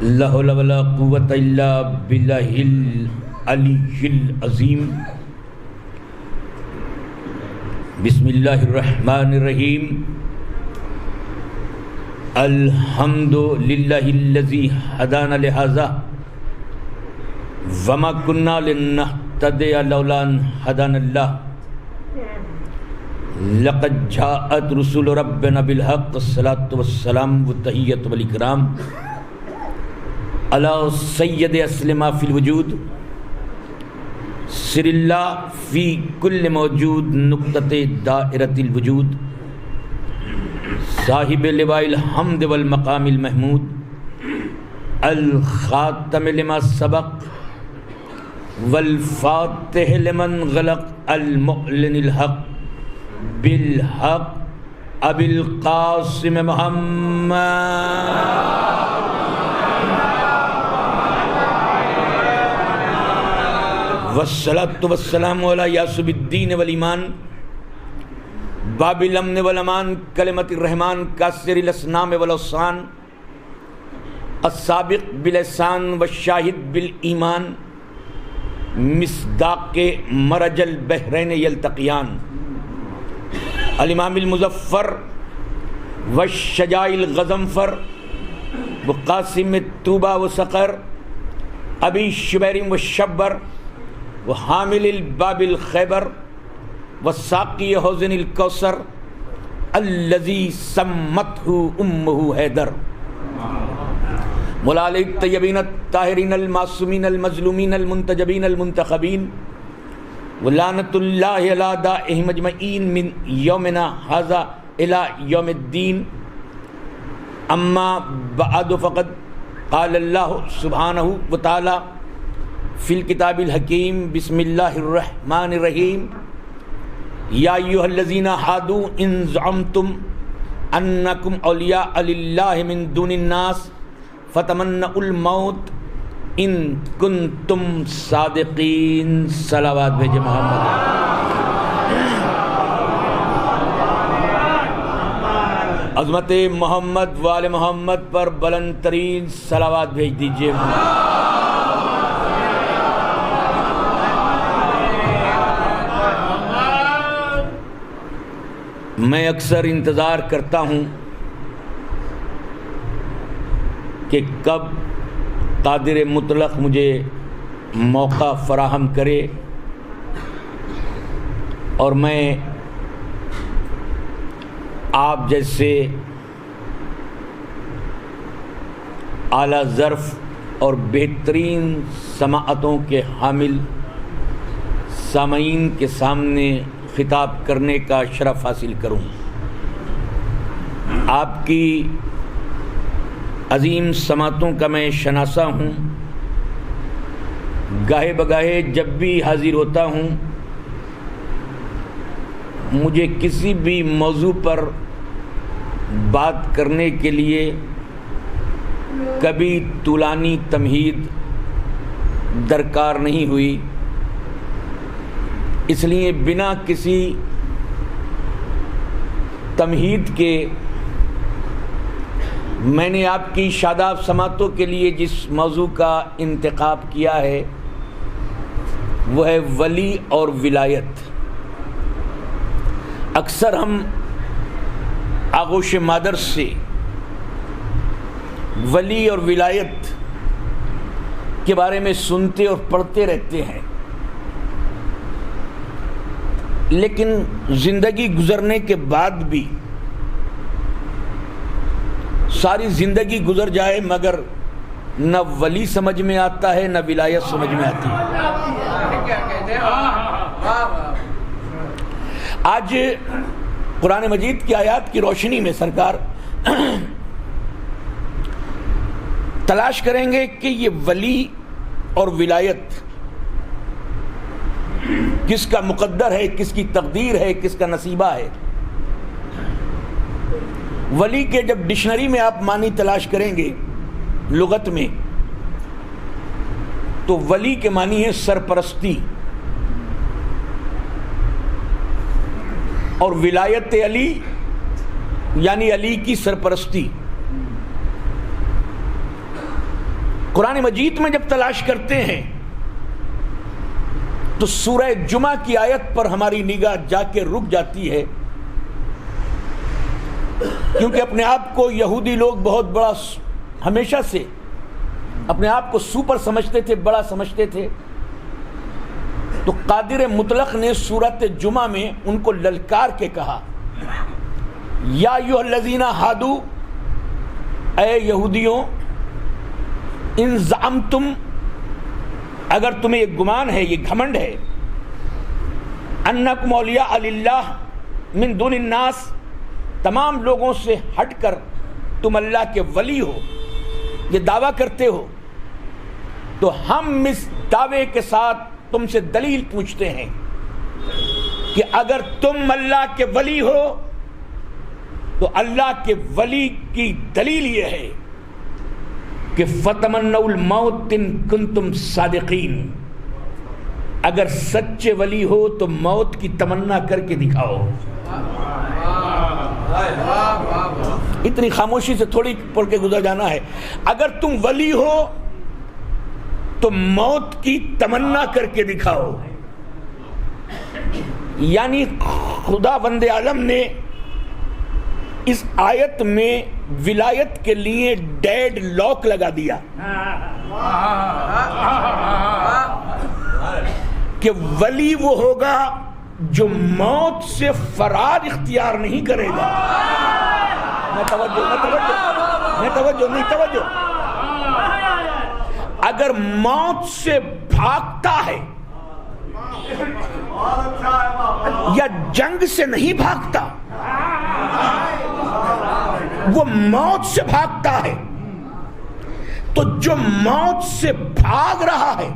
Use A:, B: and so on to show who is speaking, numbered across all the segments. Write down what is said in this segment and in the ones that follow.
A: لا حول ولا قوة الا باللہ العلی العظیم. بسم اللہ الرحمن الرحیم. الحمد للہ الذی ہدانا لہذا وما كنا لنهتدی لولا ان ہدانا اللہ. لقد جاءت رسول ربنا بالحق الصلاة والسلام والتحیۃ والاکرام علی سید اسلم فی الوجود سر اللہ فی کل موجود نقطۃ دائرۃ الوجود صاحب لواء الحمد والمقام المحمود الخاتم لما سبق والفاتح لمن غلق المعلن الحق بالحق ابی القاسم محمد والصلاة والسلام علی یاسب الدین والایمان باب الامن والامان کلمۃ الرحمن کاسر الاسنام والاوصان السابق بلسان والشاہد بالایمان مصداق مرج البحرین یلتقیان الامام المظفر والشجاع الغضنفر وقاسم الطوبہ وسقر ابی شبیر والشبر وحامل الباب الخیبر والساقی حوض الکوثر الذی سمته امہ حیدر مولا علیہ الطیبین الطاہرین المعصومین المظلومین المنتجبین المنتخبین ولعنۃ اللہ علی داعیہم اجمعین من یومنا ھذا الی یوم الدین. اما بعد فقد قال اللہ سبحانہ وتعالی فی الکتاب الحکیم بسم اللہ الرحمن الرحیم. یا ایھا الذین ھادوا ان زعمتم انکم اولیاء للہ من دون الناس فتمنوا الموت ان کنتم صادقین. صلوات بھیجے محمد. عظمت محمد وآل محمد پر بلند ترین صلوات بھیج دیجیے. میں اکثر انتظار کرتا ہوں کہ کب قادر مطلق مجھے موقع فراہم کرے اور میں آپ جیسے اعلیٰ ظرف اور بہترین سماعتوں کے حامل سامعین کے سامنے خطاب کرنے کا شرف حاصل کروں. آپ کی عظیم سماعتوں کا میں شناسہ ہوں. گاہے بگاہے جب بھی حاضر ہوتا ہوں مجھے کسی بھی موضوع پر بات کرنے کے لیے کبھی طولانی تمہید درکار نہیں ہوئی. اس لیے بنا کسی تمہید کے میں نے آپ کی شاداب سماعتوں کے لیے جس موضوع کا انتخاب کیا ہے وہ ہے ولی اور ولایت. اکثر ہم آغوش مادر سے ولی اور ولایت کے بارے میں سنتے اور پڑھتے رہتے ہیں، لیکن زندگی گزرنے کے بعد بھی ساری زندگی گزر جائے مگر نہ ولی سمجھ میں آتا ہے نہ ولایت سمجھ میں آتی ہے. آج قرآن مجید کی آیات کی روشنی میں سرکار تلاش کریں گے کہ یہ ولی اور ولایت کس کا مقدر ہے، کس کی تقدیر ہے، کس کا نصیبہ ہے. ولی کے جب ڈکشنری میں آپ معنی تلاش کریں گے لغت میں تو ولی کے معنی ہے سرپرستی. اور ولایت علی یعنی علی کی سرپرستی. قرآن مجید میں جب تلاش کرتے ہیں تو سورہ جمعہ کی آیت پر ہماری نگاہ جا کے رک جاتی ہے، کیونکہ اپنے آپ کو یہودی لوگ بہت بڑا، ہمیشہ سے اپنے آپ کو سپر سمجھتے تھے، بڑا سمجھتے تھے. تو قادر مطلق نے سورۃ جمعہ میں ان کو للکار کے کہا، یا ایھا الذین ہادو، اے یہودیوں، ان زعمتم، اگر تمہیں یہ گمان ہے، یہ گھمنڈ ہے، انکم اولیاء للہ من دون الناس، تمام لوگوں سے ہٹ کر تم اللہ کے ولی ہو، یہ دعویٰ کرتے ہو، تو ہم اس دعوے کے ساتھ تم سے دلیل پوچھتے ہیں کہ اگر تم اللہ کے ولی ہو تو اللہ کے ولی کی دلیل یہ ہے کہ فتمنوا الموت ان کنتم صادقین، اگر سچے ولی ہو تو موت کی تمنا کر کے دکھاؤ. اتنی خاموشی سے تھوڑی پڑھ کے گزر جانا ہے. اگر تم ولی ہو تو موت کی تمنا کر کے دکھاؤ. یعنی خدا وند عالم نے اس آیت میں ولایت کے لیے ڈیڈ لاک لگا دیا کہ ولی وہ ہوگا جو موت سے فرار اختیار نہیں کرے گا. توجہ. اگر موت سے بھاگتا ہے یا جنگ سے نہیں بھاگتا، وہ موت سے بھاگتا ہے، تو جو موت سے بھاگ رہا ہے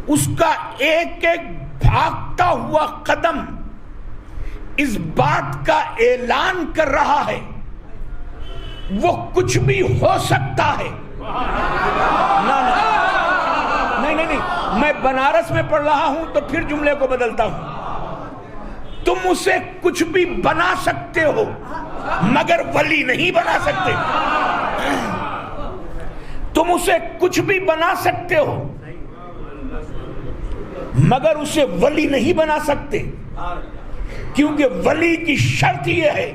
A: اس کا ایک ایک بھاگتا ہوا قدم اس بات کا اعلان کر رہا ہے وہ کچھ بھی ہو سکتا ہے. نہیں، میں بنارس میں پڑھ رہا ہوں تو پھر جملے کو بدلتا ہوں. تم اسے کچھ بھی بنا سکتے ہو مگر ولی نہیں بنا سکتے. تم اسے کچھ بھی بنا سکتے ہو مگر اسے ولی نہیں بنا سکتے، کیونکہ ولی کی شرط یہ ہے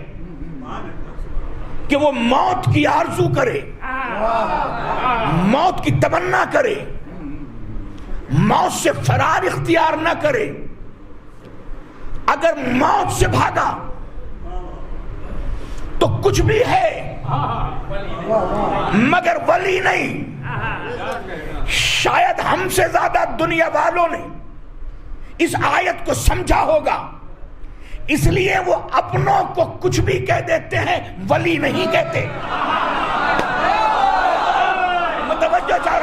A: کہ وہ موت کی آرزو کرے، موت کی تمنا کرے، موت سے فرار اختیار نہ کرے. اگر موت سے بھاگا تو کچھ بھی ہے مگر ولی نہیں. شاید ہم سے زیادہ دنیا والوں نے اس آیت کو سمجھا ہوگا، اس لیے وہ اپنوں کو کچھ بھی کہہ دیتے ہیں، ولی نہیں کہتے. میں توجہ چاہ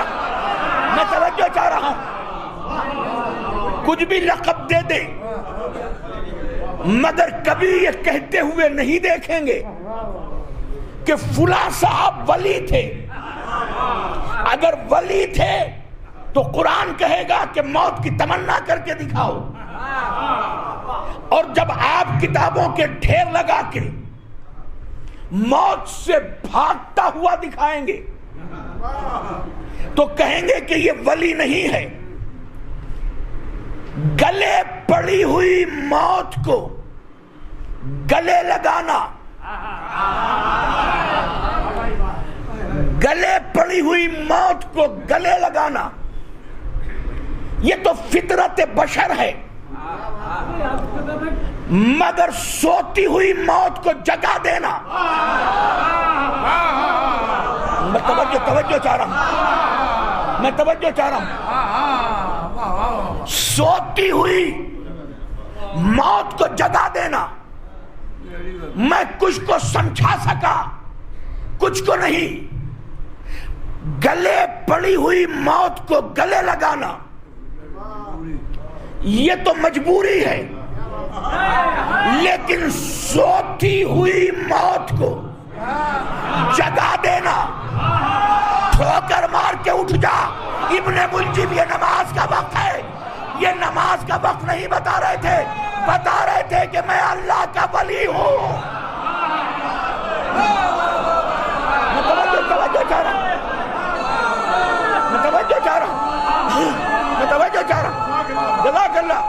A: رہا ہوں. کچھ بھی لقب دے دیں مگر کبھی یہ کہتے ہوئے نہیں دیکھیں گے کہ فلاں صاحب ولی تھے. اگر ولی تھے تو قرآن کہے گا کہ موت کی تمنا کر کے دکھاؤ. اور جب آپ کتابوں کے ڈھیر لگا کے موت سے بھاگتا ہوا دکھائیں گے تو کہیں گے کہ یہ ولی نہیں ہے. گلے پڑی ہوئی موت کو گلے لگانا، گلے پڑی ہوئی موت کو گلے لگانا یہ تو فطرت بشر ہے، مگر سوتی ہوئی موت کو جگا دینا. میں توجہ چاہ رہا ہوں. سوتی ہوئی موت کو جگا دینا. میں کچھ کو سمجھا سکا، کچھ کو نہیں. گلے پڑی ہوئی موت کو گلے لگانا یہ تو مجبوری ہے، لیکن سوتی ہوئی موت کو جگا دینا، ٹھوکر مار کے اٹھ جا. ابن ملجم یہ نماز کا وقت ہے، یہ نماز کا وقت نہیں بتا رہے تھے، بتا رہے تھے کہ میں اللہ کا ولی ہوں. میں توجہ چاہ رہا ہوں. جزاک اللہ.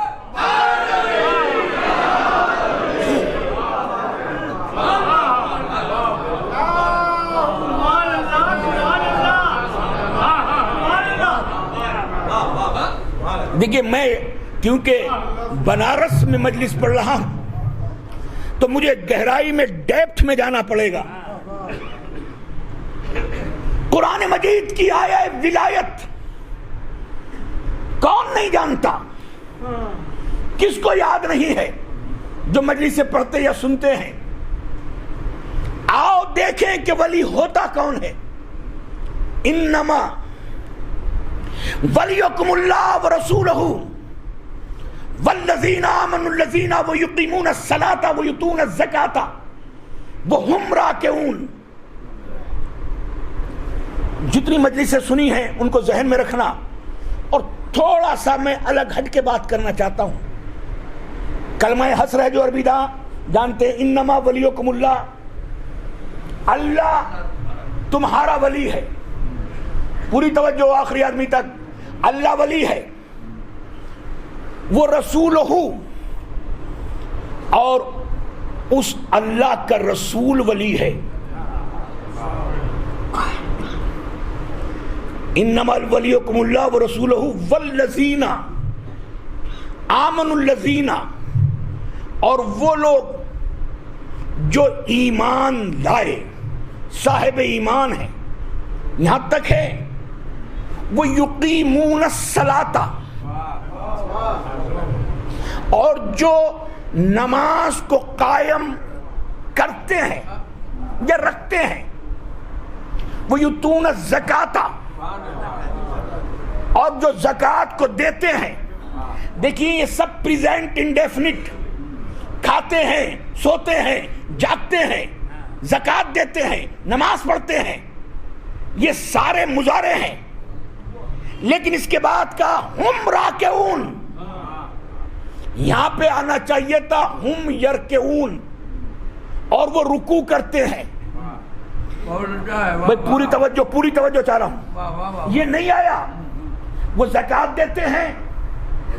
A: دیکھیے میں کیونکہ بنارس میں مجلس پڑھ رہا ہوں تو مجھے گہرائی میں ڈیپتھ میں جانا پڑے گا. قرآن مجید کی آیہ ولایت کون نہیں جانتا؟ کس کو یاد نہیں ہے جو مجلس سے پڑھتے یا سنتے ہیں؟ آؤ دیکھیں کہ ولی ہوتا کون ہے. انما ولیکم اللہ ورسولہ والذین آمنوا الذین یقیمون الصلاۃ ویؤتون الزکاۃ وہم راکعون. جتنی مجلسیں سنی ہیں ان کو ذہن میں رکھنا. اور تھوڑا سا میں الگ ہٹ کے بات کرنا چاہتا ہوں. کلمہ حسر ہے جو عربی دا جانتے ہیں. انما ولیکم اللہ، اللہ تمہارا ولی ہے. پوری توجہ آخری آدمی تک. اللہ ولی ہے، وہ رسول ہو، اور اس اللہ کا رسول ولی ہے. انما ولیکم اللہ ورسولہ والذین آمنوا الذین، اور وہ لوگ جو ایمان لائے، صاحب ایمان ہیں. یہاں تک ہے وہ یقیمون الصلاۃ، اور جو نماز کو قائم کرتے ہیں یا رکھتے ہیں. وہ یؤتون الزکاۃ، اور جو زکوٰۃ کو دیتے ہیں. دیکھیے یہ سب پریزنٹ انڈیفینٹ. کھاتے ہیں، سوتے ہیں، جاگتے ہیں، زکوٰۃ دیتے ہیں، نماز پڑھتے ہیں، یہ سارے مضارع ہیں. لیکن اس کے بعد کا ہم راکعون، یہاں پہ آنا چاہیے تھا ہم یرکعون، اور وہ رکوع کرتے ہیں. میں پوری توجہ چاہ رہا ہوں. یہ نہیں آیا. وہ زکوٰۃ دیتے ہیں،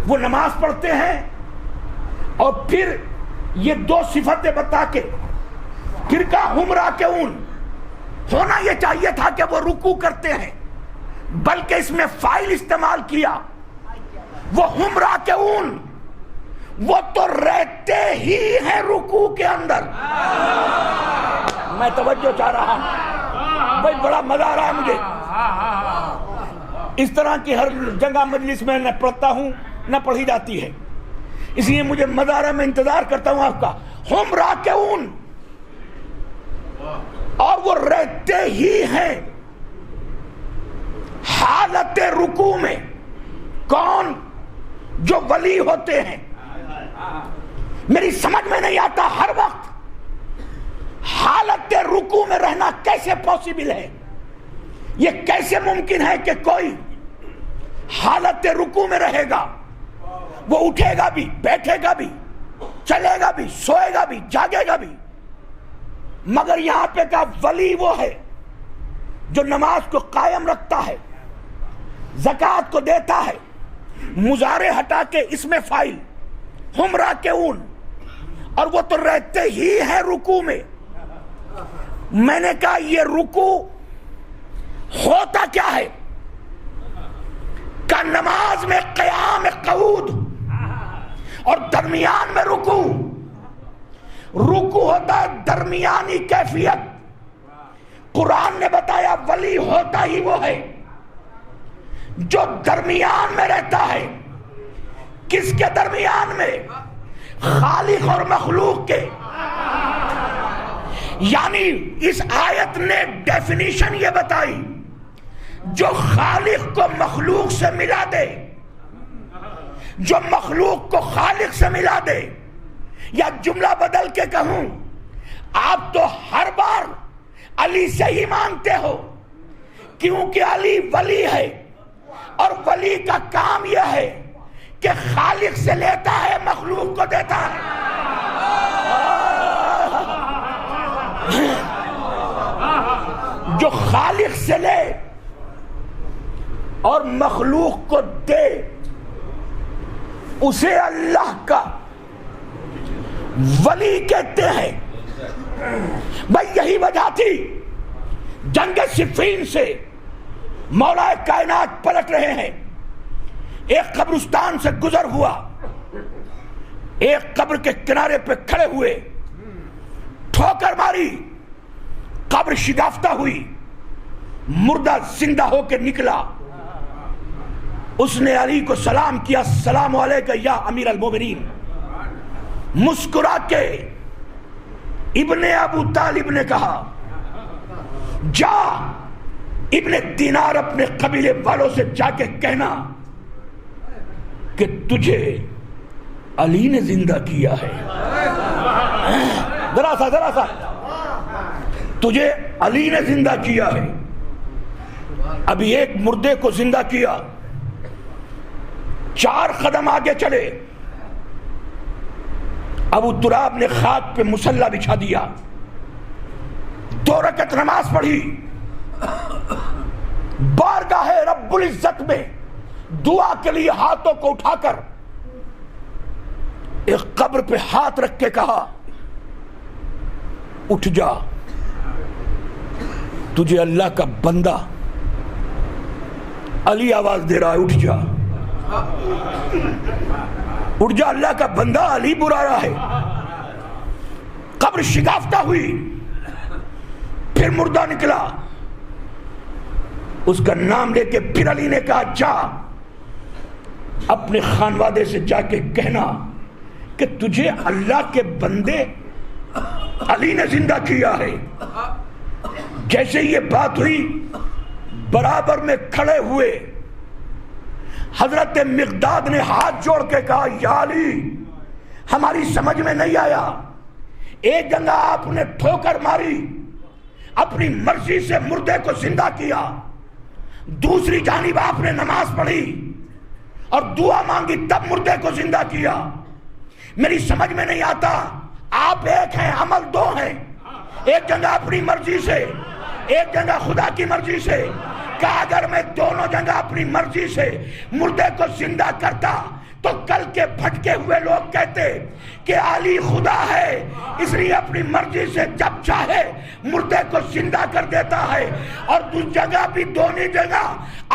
A: وہ نماز پڑھتے ہیں، اور پھر یہ دو صفتیں بتا کے پھر کا ہم راکعون. ہونا یہ چاہیے تھا کہ وہ رکوع کرتے ہیں، بلکہ اس میں فاعل استعمال کیا. وہ ہم راکعون، وہ تو رہتے ہی ہیں رکوع کے اندر. میں توجہ چاہ رہا ہوں بھائی، بڑا مزہ آ رہا ہے مجھے. اس طرح کی ہر جگہ مجلس میں نہ پڑھتا ہوں نہ پڑھی جاتی ہے، اس لیے مجھے مزہ آ رہا ہے. میں انتظار کرتا ہوں آپ کا. ہم راکعون، اور وہ رہتے ہی ہیں حالت رکوع میں. کون؟ جو ولی ہوتے ہیں. میری سمجھ میں نہیں آتا ہر وقت حالت رکوع میں رہنا کیسے پاسبل ہے. یہ کیسے ممکن ہے کہ کوئی حالت رکوع میں رہے گا؟ وہ اٹھے گا بھی، بیٹھے گا بھی، چلے گا بھی، سوئے گا بھی، جاگے گا بھی. مگر یہاں پہ کا ولی وہ ہے جو نماز کو قائم رکھتا ہے، زکوٰۃ کو دیتا ہے. مضارع ہٹا کے اس میں فاعل ہم راکعون، اور وہ تو رہتے ہی ہیں رکوع میں. میں نے کہا یہ رکوع ہوتا کیا ہے؟ کہ نماز میں قیام قعود اور درمیان میں رکوع. رکوع ہوتا ہے درمیانی کیفیت. قرآن نے بتایا ولی ہوتا ہی وہ ہے جو درمیان میں رہتا ہے. کس کے درمیان میں؟ خالق اور مخلوق کے. یعنی اس آیت نے ڈیفینیشن یہ بتائی، جو خالق کو مخلوق سے ملا دے، جو مخلوق کو خالق سے ملا دے. یا جملہ بدل کے کہوں، آپ تو ہر بار علی سے ہی مانگتے ہو کیونکہ علی ولی ہے، اور ولی کا کام یہ ہے کہ خالق سے لیتا ہے، مخلوق کو دیتا ہے. سے لے اور مخلوق کو دے، اسے اللہ کا ولی کہتے ہیں۔ بھائی یہی وجہ تھی جنگ صفین سے مولا کائنات پلٹ رہے ہیں، ایک قبرستان سے گزر ہوا، ایک قبر کے کنارے پہ کھڑے ہوئے، ٹھوکر ماری، قبر شگافتہ ہوئی، مردہ زندہ ہو کے نکلا۔ اس نے علی کو سلام کیا، السلام علیکم یا امیر المومنین۔ مسکرا کے ابن ابو طالب نے کہا، جا ابن دینار اپنے قبیلے والوں سے جا کے کہنا کہ تجھے علی نے زندہ کیا ہے۔ ذرا سا تجھے علی نے زندہ کیا ہے۔ ابھی ایک مردے کو زندہ کیا، 4 قدم آگے چلے، ابو تراب نے خاک پہ مصلی بچھا دیا، 2 رکعت نماز پڑھی، بارگاہ رب العزت میں دعا کے لیے ہاتھوں کو اٹھا کر ایک قبر پہ ہاتھ رکھ کے کہا، اٹھ جا، تجھے اللہ کا بندہ علی آواز دے رہا ہے، اٹھ جا، اٹھ جا، اللہ کا بندہ علی بلا رہا ہے۔ قبر شگافتہ ہوئی، پھر مردہ نکلا، اس کا نام لے کے پھر علی نے کہا، جا اپنے خانوادے سے جا کے کہنا کہ تجھے اللہ کے بندے علی نے زندہ کیا ہے۔ جیسے یہ بات ہوئی، برابر میں کھڑے ہوئے حضرت مقداد نے ہاتھ جوڑ کے کہا، یا علی ہماری سمجھ میں نہیں آیا، ایک جگہ آپ نے ٹھوکر ماری، اپنی مرضی سے مردے کو زندہ کیا، دوسری جانب آپ نے نماز پڑھی اور دعا مانگی تب مردے کو زندہ کیا۔ میری سمجھ میں نہیں آتا، آپ ایک ہیں، عمل 2 ہیں، ایک جگہ اپنی مرضی سے، ایک جگہ خدا کی مرضی سے۔ کہ اگر میں دونوں جگہ اپنی مرضی سے مردے کو زندہ کرتا تو کل کے بھٹکے ہوئے لوگ کہتے کہ علی خدا ہے، اس لیے اپنی مرضی سے جب چاہے مردے کو زندہ کر دیتا ہے۔ اور اس جگہ بھی دونوں جگہ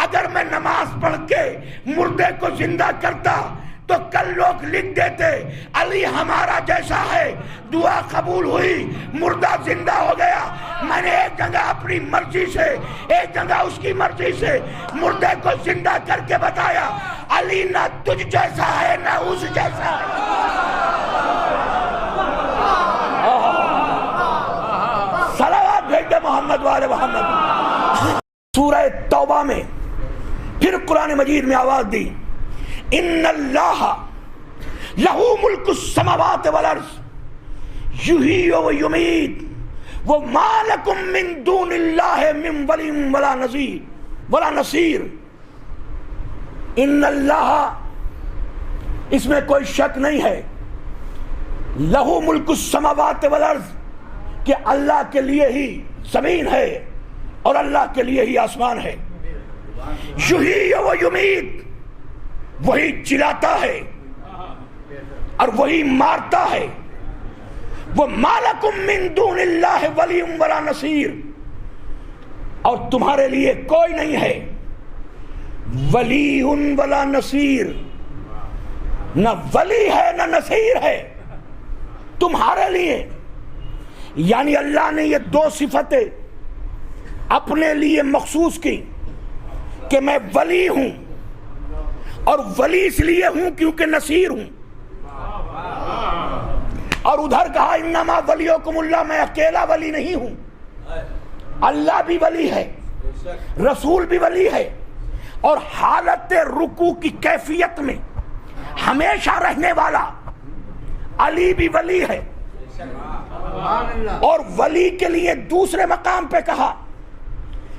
A: اگر میں نماز پڑھ کے مردے کو زندہ کرتا تو کل لوگ لکھ دیتے علی ہمارا جیسا ہے، دعا قبول ہوئی، مردہ زندہ ہو گیا۔ میں نے ایک جگہ اپنی مرضی سے، ایک جگہ اس کی مرضی سے مردے کو زندہ کر کے بتایا، علی نہ تجھ جیسا ہے نہ اس جیسا ہے۔ صلوات بھیج دے محمد والے محمد۔ سورہ توبہ میں پھر قرآن مجید میں آواز دی، ان اللہ لہو ملک السماوات والارض یحیی و یمیت وما لکم من دون اللہ من ولی ولا نصیر۔ ان اللہ، اس میں کوئی شک نہیں ہے، لہو ملک السماوات والارض، کہ اللہ کے لیے ہی زمین ہے اور اللہ کے لیے ہی آسمان ہے۔ یحیی و یمیت، وہی چلاتا ہے اور وہی مارتا ہے۔ وَمَا لَكُم مِّن دُونِ اللَّهِ وَلِيٌّ وَلَا نَصِيرٌ، اور تمہارے لیے کوئی نہیں ہے ولی ولا نصیر، نہ ولی ہے نہ نصیر ہے تمہارے لیے۔ یعنی اللہ نے یہ 2 صفتیں اپنے لیے مخصوص کی کہ میں ولی ہوں، اور ولی اس لیے ہوں کیونکہ نصیر ہوں، اور ادھر کہا انما ولیکم اللہ، میں اکیلا ولی نہیں ہوں، اللہ بھی ولی ہے، رسول بھی ولی ہے، اور حالت رکوع کی کیفیت میں ہمیشہ رہنے والا علی بھی ولی ہے۔ اور ولی کے لیے دوسرے مقام پہ کہا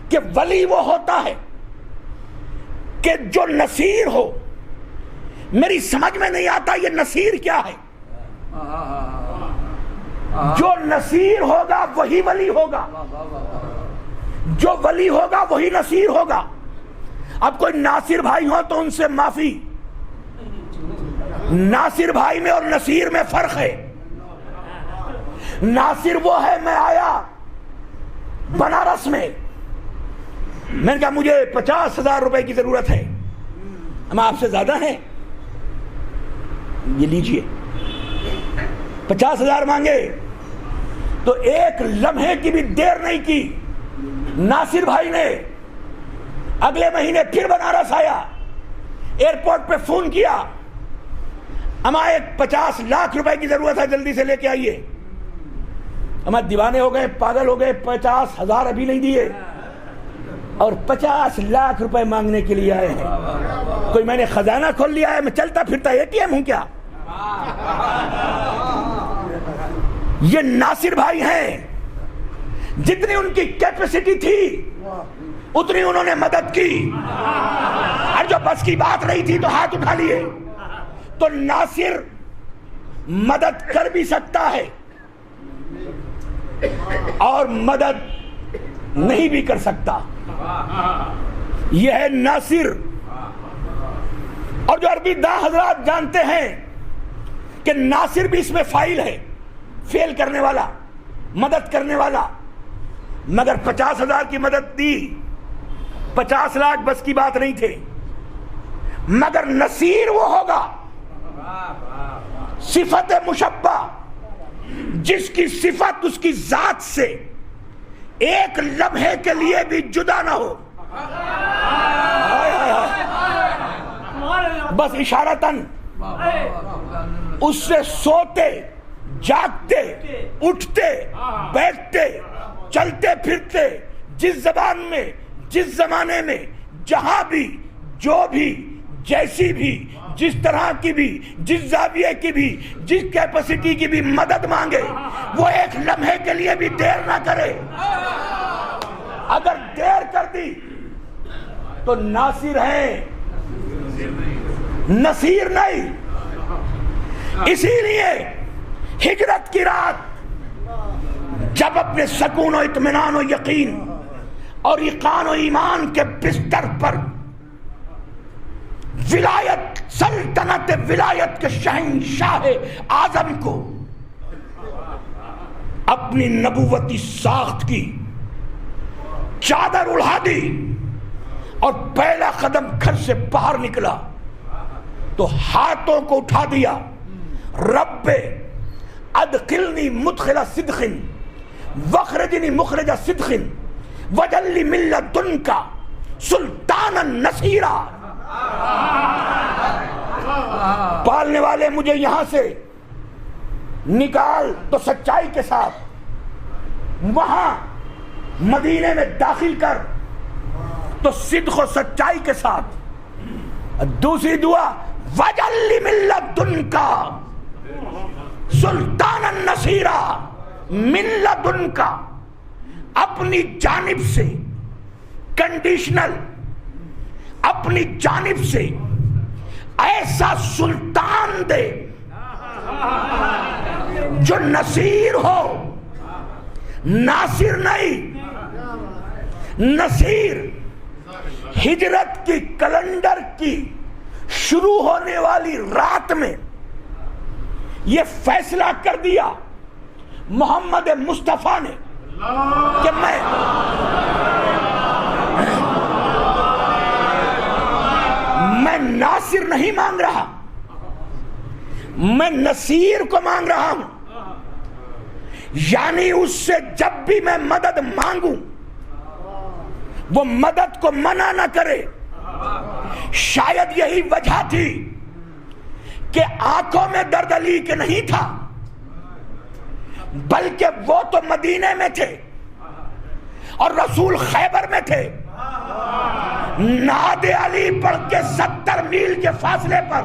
A: کہ ولی وہ ہوتا ہے کہ جو نصیر ہو۔ میری سمجھ میں نہیں آتا یہ نصیر کیا ہے؟ جو نصیر ہوگا وہی ولی ہوگا، جو ولی ہوگا وہی نصیر ہوگا. اب کوئی ناصر بھائی ہو تو ان سے معافی. ناصر بھائی میں اور نصیر میں فرق ہے. ناصر وہ ہے، میں آیا بنارس میں نے کہا مجھے 50,000 روپے کی ضرورت ہے. ہم آپ سے زیادہ ہیں، یہ لیجئے. 50,000 مانگے تو ایک لمحے کی بھی دیر نہیں کی. ناصر بھائی نے اگلے مہینے پھر بنارس آیا، ایئرپورٹ پہ فون کیا، ہمیں ایک 50 لاکھ روپے کی ضرورت ہے، جلدی سے لے کے آئیے. ہمارے دیوانے ہو گئے، پاگل ہو گئے. 50,000 ابھی نہیں دیے اور 50 لاکھ روپے مانگنے کے لیے آئے ہیں. کوئی میں نے خزانہ کھول لیا ہے، میں چلتا پھرتا ATM ہوں کیا؟ یہ ناصر بھائی ہیں، جتنی ان کی کیپیسٹی تھی اتنی انہوں نے مدد کی، اور جو بس کی بات نہیں تھی تو ہاتھ اٹھا لیے. تو ناصر مدد کر بھی سکتا ہے اور مدد نہیں بھی کر سکتا. یہ ہے ناصر. اور جو عربی داں حضرات جانتے ہیں کہ ناصر بھی اس میں فاعل ہے، فیل کرنے والا، مدد کرنے والا. مگر 50,000 کی مدد دی، 50 لاکھ بس کی بات نہیں تھے. مگر نصیر وہ ہوگا صفت مشبہ جس کی صفت اس کی ذات سے ایک لمحے کے لیے بھی جدا نہ ہو. بس اشارتاً اس سے سوتے، جاگتے، اٹھتے، بیٹھتے، چلتے پھرتے، جس زبان میں، جس زمانے میں، جہاں بھی، جو بھی، جیسی بھی، جس طرح کی بھی، جس زاویے کی بھی، جس کیپیسٹی کی بھی مدد مانگے، وہ ایک لمحے کے لیے بھی دیر نہ کرے. اگر دیر کر دی تو ناصر ہیں، نصیر نہیں. اسی لیے ہجرت کی رات جب اپنے سکون و اطمینان و یقین اور ایقان و ایمان کے بستر پر ولایت، سلطنت ولایت کے شہنشاہ اعظم کو اپنی نبوتی ساخت کی چادر اڑا دی اور پہلا قدم گھر سے باہر نکلا تو ہاتھوں کو اٹھا دیا. رب ادخلنی مدخل صدق واخرجنی مخرج صدق واجعل لی من لدنک سلطانا نصیرا. پالنے والے مجھے یہاں سے نکال تو سچائی کے ساتھ، وہاں مدینے میں داخل کر تو صدق و سچائی کے ساتھ. دوسری دعا واجعل لی من لدنک سلطانا نصیرا. من لدنک اپنی جانب سے، کنڈیشنل، اپنی جانب سے ایسا سلطان دے جو نصیر ہو، ناصر نہیں. نصیر ہجرت کی کیلنڈر کی شروع ہونے والی رات میں یہ فیصلہ کر دیا محمد مصطفیٰ نے کہ میں ناصر نہیں مانگ رہا، میں نصیر کو مانگ رہا ہوں. یعنی اس سے جب بھی میں مدد مانگوں وہ مدد کو منع نہ کرے. شاید یہی وجہ تھی کہ آنکھوں میں درد علی کے نہیں تھا، بلکہ وہ تو مدینے میں تھے اور رسول خیبر میں تھے. ناد علی پڑھ کے 70 میل کے فاصلے پر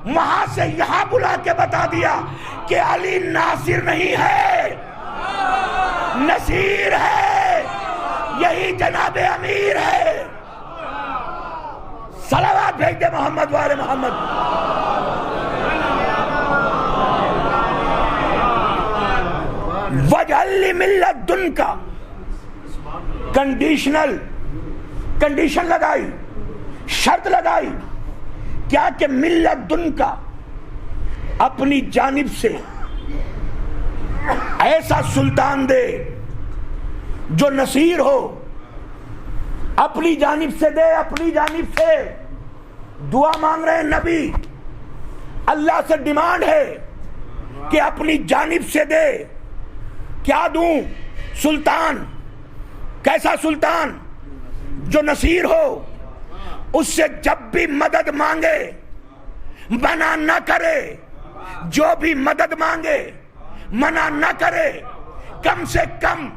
A: وہاں سے یہاں بلا کے بتا دیا کہ علی ناصر نہیں ہے، نصیر ہے، یہی جناب امیر ہے. صلوات بھیج دے محمد وآل محمد. وَاجْعَلْ لِي مِن لَّدُنْكَ کنڈیشن لگائی، شرط لگائی، کیا کہ ملت دن کا اپنی جانب سے ایسا سلطان دے جو نصیر ہو، اپنی جانب سے دے، اپنی جانب سے دعا مانگ رہے ہیں نبی، اللہ سے ڈیمانڈ ہے کہ اپنی جانب سے دے۔ کیا دوں؟ سلطان، کیسا سلطان؟ جو نصیر ہو، اس سے جب بھی مدد مانگے منع نہ کرے، جو بھی مدد مانگے منع نہ کرے، کم سے کم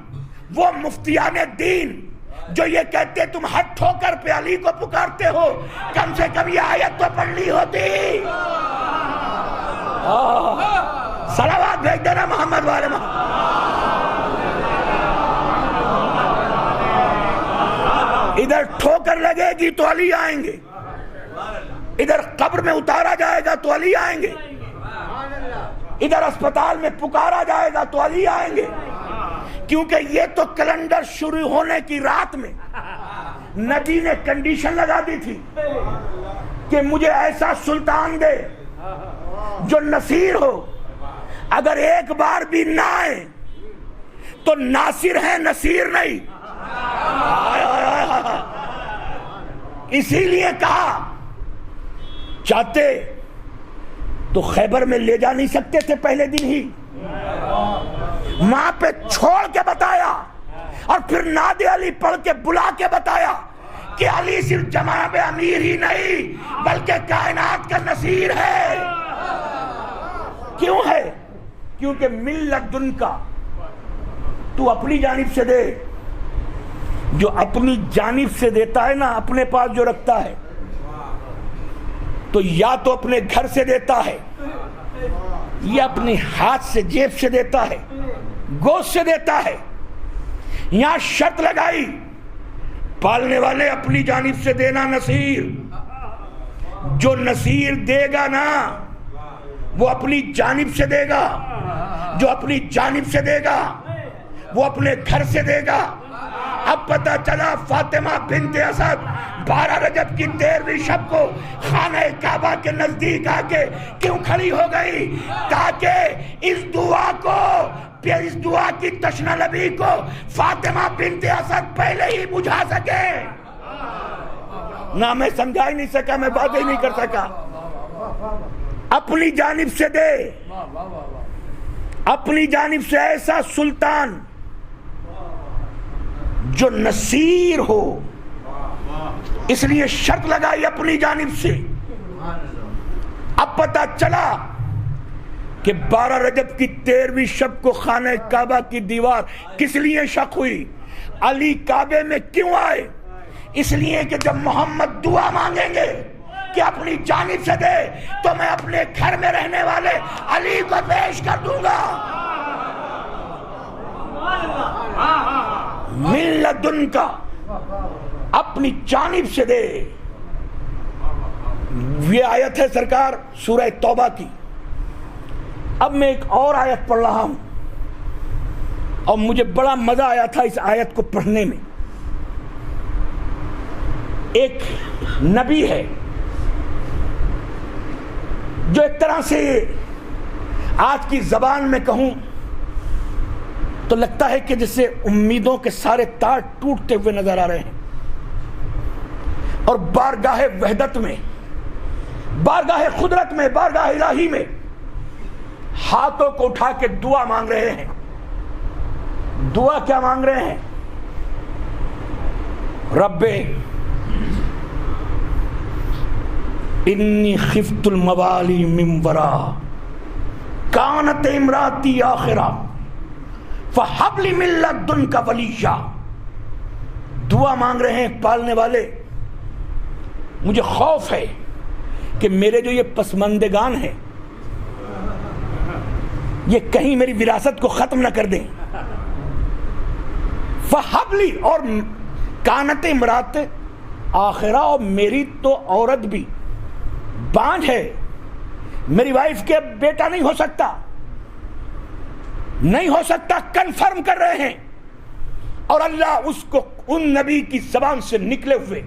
A: وہ مفتیان دین جو یہ کہتے تم ہاتھ ٹھو کر پہ علی کو پکارتے ہو، کم سے کم یہ آیت تو پڑھ لی ہوتی۔ صلوات بھیج دینا محمد والے محمد۔ ادھر ٹھوکر لگے گی تو علی آئیں گے، ادھر قبر میں اتارا جائے گا تو علی آئیں گے، ادھر اسپتال میں پکارا جائے گا تو علی آئیں گے، کیونکہ یہ تو کیلنڈر شروع ہونے کی رات میں نبی نے کنڈیشن لگا دی تھی کہ مجھے ایسا سلطان دے جو نصیر ہو، اگر ایک بار بھی نہ آئے تو ناصر ہے، نصیر نہیں۔ اسی لیے کہا چاہتے تو خیبر میں لے جا نہیں سکتے تھے پہلے دن ہی، ماں پہ چھوڑ کے بتایا، اور پھر ناد علی پڑھ کے بلا کے بتایا کہ علی صرف جناب امیر ہی نہیں بلکہ کائنات کا نصیر ہے۔ کیوں ہے؟ کیونکہ ملت دن کا تو اپنی جانب سے دے، جو اپنی جانب سے دیتا ہے نا، اپنے پاس جو رکھتا ہے تو یا تو اپنے گھر سے دیتا ہے، یا اپنے ہاتھ سے جیب سے دیتا ہے، گوشت سے دیتا ہے۔ یہاں شرط لگائی، پالنے والے اپنی جانب سے دینا نصیر، جو نصیر دے گا نا وہ اپنی جانب سے دے گا، جو اپنی جانب سے دے گا وہ اپنے گھر سے دے گا۔ اب پتہ چلا فاطمہ بنت اسد 12 رجب کی 13ویں شب کو خانہ کعبہ کے نزدیک آ کے کیوں کھڑی ہو گئی؟ تاکہ اس دعا کو، اس دعا کی تشنہ لبی کو فاطمہ بنت اسد پہلے ہی بجھا سکے۔ نہ میں سمجھا ہی نہیں سکا، میں بات ہی نہیں کر سکا۔ اپنی جانب سے دے، اپنی جانب سے ایسا سلطان جو نصیر ہو، اس لیے شرط لگائی اپنی جانب سے۔ اب پتہ چلا کہ 12 رجب کی 13ویں شب کو خانہ کعبہ کی دیوار کس لیے شق ہوئی؟ علی کعبے میں کیوں آئے؟ اس لیے کہ جب محمد دعا مانگیں گے کہ اپنی جانب سے دے تو میں اپنے گھر میں رہنے والے علی کو پیش کر دوں گا۔ ملت دن کا اپنی جانب سے دے۔ یہ آیت ہے سرکار سورہ توبہ کی۔ اب میں ایک اور آیت پڑھ رہا ہوں اور مجھے بڑا مزہ آیا تھا اس آیت کو پڑھنے میں۔ ایک نبی ہے جو ایک طرح سے آج کی زبان میں کہوں تو لگتا ہے کہ جیسے امیدوں کے سارے تار ٹوٹتے ہوئے نظر آ رہے ہیں، اور بارگاہ وحدت میں، بارگاہ قدرت میں، بارگاہ الہی میں ہاتھوں کو اٹھا کے دعا مانگ رہے ہیں۔ دعا کیا مانگ رہے ہیں؟ رب انی خفت الموالی من ورا کانت امراتی آخرہ فہب لی من لدنک ولیہ۔ دعا مانگ رہے ہیں پالنے والے، مجھے خوف ہے کہ میرے جو یہ پسماندگان ہیں یہ کہیں میری وراثت کو ختم نہ کر دیں۔ فہب لی، اور کانت امرات آخرہ، اور میری تو عورت بھی بانجھ ہے، میری وائف کے بیٹا نہیں ہو سکتا، نہیں ہو سکتا، کنفرم کر رہے ہیں، اور اللہ اس کو ان نبی کی زبان سے نکلے ہوئے،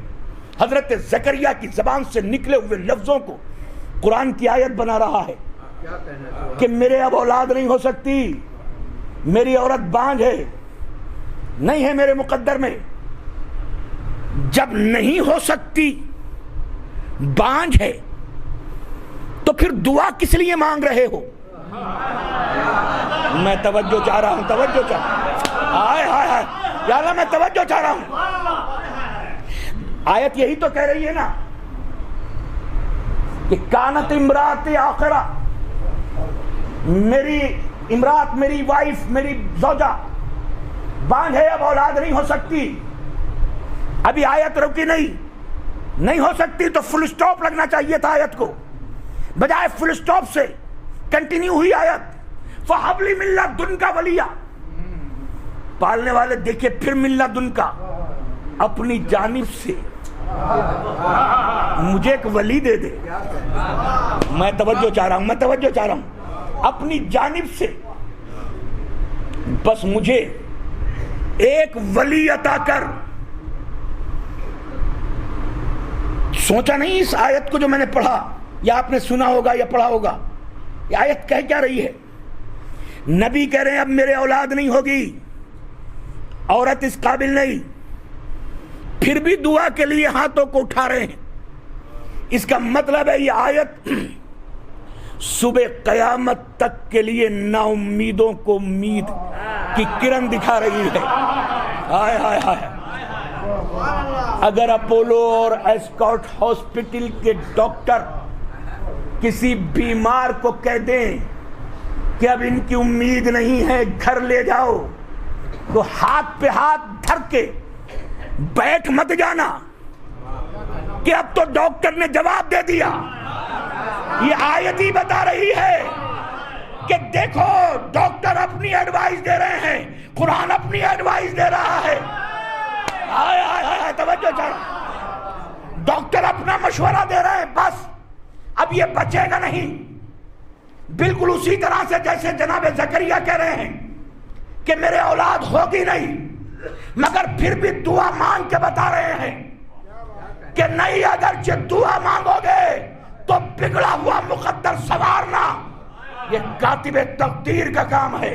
A: حضرت زکریا کی زبان سے نکلے ہوئے لفظوں کو قرآن کی آیت بنا رہا ہے کہ میرے اب اولاد نہیں ہو سکتی، میری عورت بانجھ ہے، نہیں ہے میرے مقدر میں۔ جب نہیں ہو سکتی، بانجھ ہے، تو پھر دعا کس لیے مانگ رہے ہو؟ میں توجہ چاہ رہا ہوں، توجہ چاہ، آئے ہائے ہائے یا اللہ میں توجہ چاہ رہا ہوں۔ آیت یہی تو کہہ رہی ہے نا کہ کانت امرات آخرہ، میری امرات، میری وائف، میری زوجہ بانجھ ہے، اب اولاد نہیں ہو سکتی۔ ابھی آیت رکی نہیں ہو سکتی تو فل سٹاپ لگنا چاہیے تھا آیت کو، بجائے فل سٹاپ سے کنٹینیو ہوئی آیت فَحَبْ لِي مِن لَدُنْكَ وَلِيًّا۔ پالنے والے دیکھیں پھر مِن لَدُنْكَ، اپنی جانب سے مجھے ایک ولی دے دے۔ میں توجہ چاہ رہا ہوں، اپنی جانب سے بس مجھے ایک ولی عطا کر۔ سوچا نہیں اس آیت کو جو میں نے پڑھا یا آپ نے سنا ہوگا یا پڑھا ہوگا، یہ آیت کہہ کیا رہی ہے؟ نبی کہہ رہے ہیں اب میرے اولاد نہیں ہوگی، عورت اس قابل نہیں، پھر بھی دعا کے لیے ہاتھوں کو اٹھا رہے ہیں۔ اس کا مطلب ہے یہ آیت صبح قیامت تک کے لیے نا امیدوں کو امید کی کرن دکھا رہی ہے۔ ہائے ہائے ہائے، اگر اپولو اور ایسکارٹ ہاسپٹل کے ڈاکٹر کسی بیمار کو کہہ دیں کہ اب ان کی امید نہیں ہے، گھر لے جاؤ، تو ہاتھ پہ ہاتھ دھر کے بیٹھ مت جانا کہ اب تو ڈاکٹر نے جواب دے دیا۔ یہ آیت ہی بتا رہی ہے کہ دیکھو ڈاکٹر اپنی ایڈوائز دے رہے ہیں، قرآن اپنی ایڈوائز دے رہا ہے۔ آئے آئے آئے توجہ چاہیے، ڈاکٹر اپنا مشورہ دے رہے ہیں، بس اب یہ بچے گا نہیں۔ بالکل اسی طرح سے جیسے جناب زکریا کہہ رہے ہیں کہ میرے اولاد ہوگی نہیں، مگر پھر بھی دعا مانگ کے بتا رہے ہیں کہ نہیں، اگرچہ دعا مانگو گے تو بگڑا ہوا مقدر سنوارنا یہ کاتب تقدیر کا کام ہے۔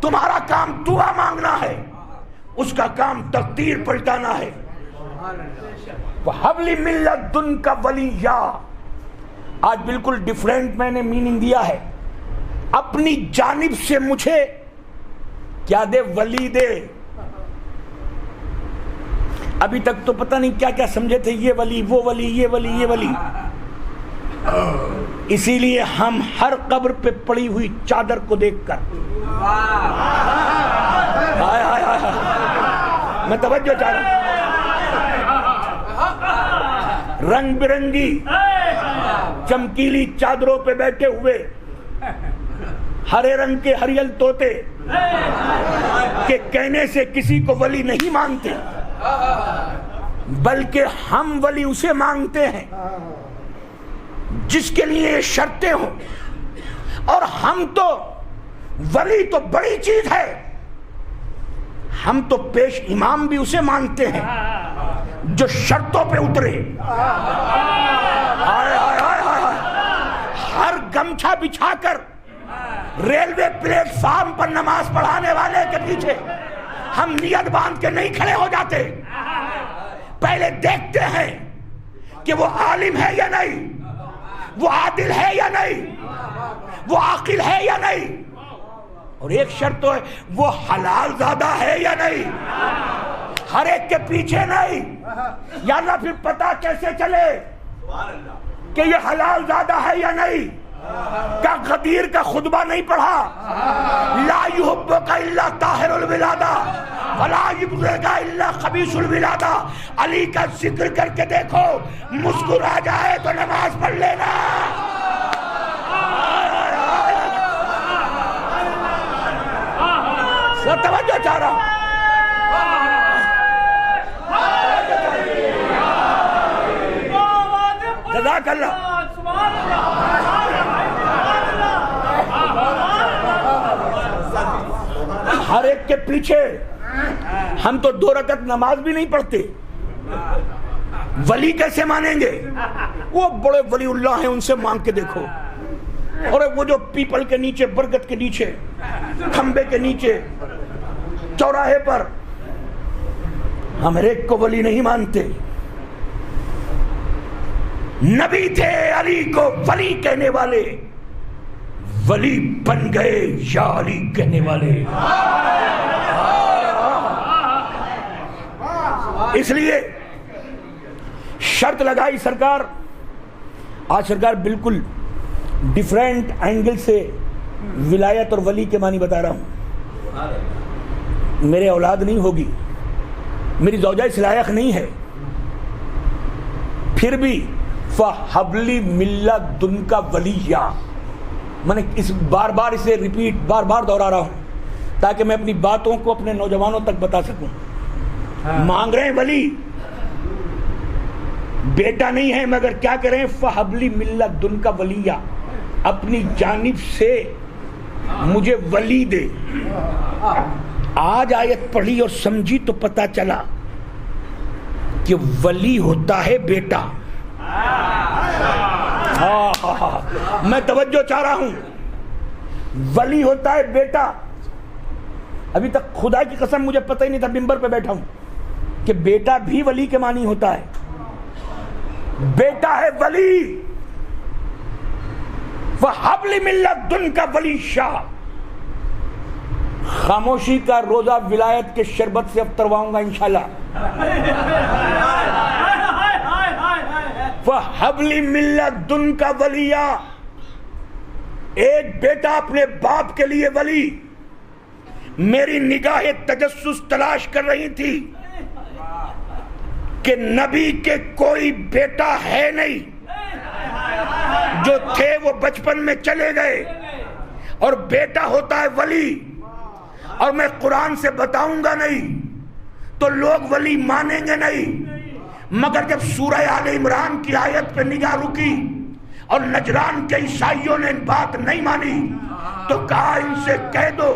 A: تمہارا کام دعا مانگنا ہے، اس کا کام تقدیر پلٹانا ہے۔ وَحَبْ لِي مِن لَدُنْكَ وَلِيًّا، آج بالکل ڈیفرنٹ میں نے میننگ دیا ہے، اپنی جانب سے مجھے کیا دے؟ ولی دے۔ ابھی تک تو پتہ نہیں کیا کیا سمجھے تھے، یہ ولی، وہ ولی، یہ ولی، یہ ولی۔ اسی لیے ہم ہر قبر پہ پڑی ہوئی چادر کو دیکھ کر ہائے ہائے ہائے، میں توجہ چاہ رہا ہوں، رنگ برنگی چمکیلی چادروں پہ بیٹھے ہوئے ہرے رنگ کے ہریل طوطے کہ کہنے سے کسی کو ولی نہیں مانتے، بلکہ ہم ولی اسے مانگتے ہیں جس کے لیے یہ شرطیں ہوں۔ اور ہم تو ولی تو بڑی چیز ہے، ہم تو پیش امام بھی اسے مانتے ہیں جو شرطوں پہ اترے۔ ہر گمچھا بچھا کر ریلوے پلیٹ فارم پر نماز پڑھانے والے کے پیچھے ہم نیت باندھ کے نہیں کھڑے ہو جاتے، پہلے دیکھتے ہیں کہ وہ عالم ہے یا نہیں، وہ عادل ہے یا نہیں، وہ عاقل ہے یا نہیں، اور ایک شرط تو ہے وہ حلال زادہ ہے یا نہیں۔ ہر ایک کے پیچھے نہیں، یا اللہ پھر پتہ کیسے چلے کہ یہ حلال زادہ ہے یا نہیں؟ کیا غدیر کا خطبہ نہیں پڑھا؟ لا یحبک الا طاہر الولادہ ولا یبغضک الا خبیث الولادہ۔ علی کا ذکر کر کے دیکھو، مسکرا جائے تو نماز پڑھ لینا۔ سب توجہ چاہ رہا ہوں، جزاک اللہ۔ ہر ایک کے پیچھے ہم تو 2 رکعت نماز بھی نہیں پڑھتے، ولی کیسے مانیں گے؟ وہ بڑے ولی اللہ ہیں، ان سے مانگ کے دیکھو۔ اور وہ جو پیپل کے نیچے، برگد کے نیچے، کھمبے کے نیچے، چوراہے پر، ہم ہر ایک کو ولی نہیں مانتے۔ نبی تھے علی کو ولی کہنے والے، ولی بن گئے یا علی کہنے والے۔ اس لیے شرط لگائی سرکار، آج سرکار بالکل ڈیفرنٹ اینگل سے ولایت اور ولی کے معنی بتا رہا ہوں۔ میرے اولاد نہیں ہوگی، میری زوجہ اس لائق نہیں ہے، پھر بھی فَحَبْلِ مِلَّ دُنْکَ وَلِيًّا، میں نے اس بار بار اسے ریپیٹ بار بار دہرا رہا ہوں تاکہ میں اپنی باتوں کو اپنے نوجوانوں تک بتا سکوں۔ مانگ رہے ہیں ولی، بیٹا نہیں ہے مگر کیا کریں؟ فَحَبْلِ مِلَّ دُنْکَ وَلِيًّا، اپنی جانب سے مجھے ولی دے۔ آج آیت پڑھی اور سمجھی تو پتا چلا کہ ولی ہوتا ہے بیٹا۔ میں توجہ چاہ رہا ہوں، ولی ہوتا ہے بیٹا۔ ابھی تک خدا کی قسم مجھے پتہ ہی نہیں تھا، منبر پہ بیٹھا ہوں، کہ بیٹا بھی ولی کے معنی ہوتا ہے۔ بیٹا ہے ولی، وَحَبْلِ مِن لَدُنْكَ وَلِيًّا۔ خاموشی کا روزہ ولایت کے شربت سے اب ترواؤں گا انشاءاللہ۔ وَحَبْلِ مِن لَدُنْكَ وَلِيًّا، ایک بیٹا اپنے باپ کے لیے ولی۔ میری نگاہ تجسس تلاش کر رہی تھی کہ نبی کے کوئی بیٹا ہے نہیں، جو تھے وہ بچپن میں چلے گئے، اور بیٹا ہوتا ہے ولی۔ اور میں قرآن سے بتاؤں گا نہیں تو لوگ ولی مانیں گے نہیں، مگر جب سورہ آل عمران کی آیت پہ نگاہ رکی اور نجران کے عیسائیوں نے بات نہیں مانی تو کہا ان سے کہہ دو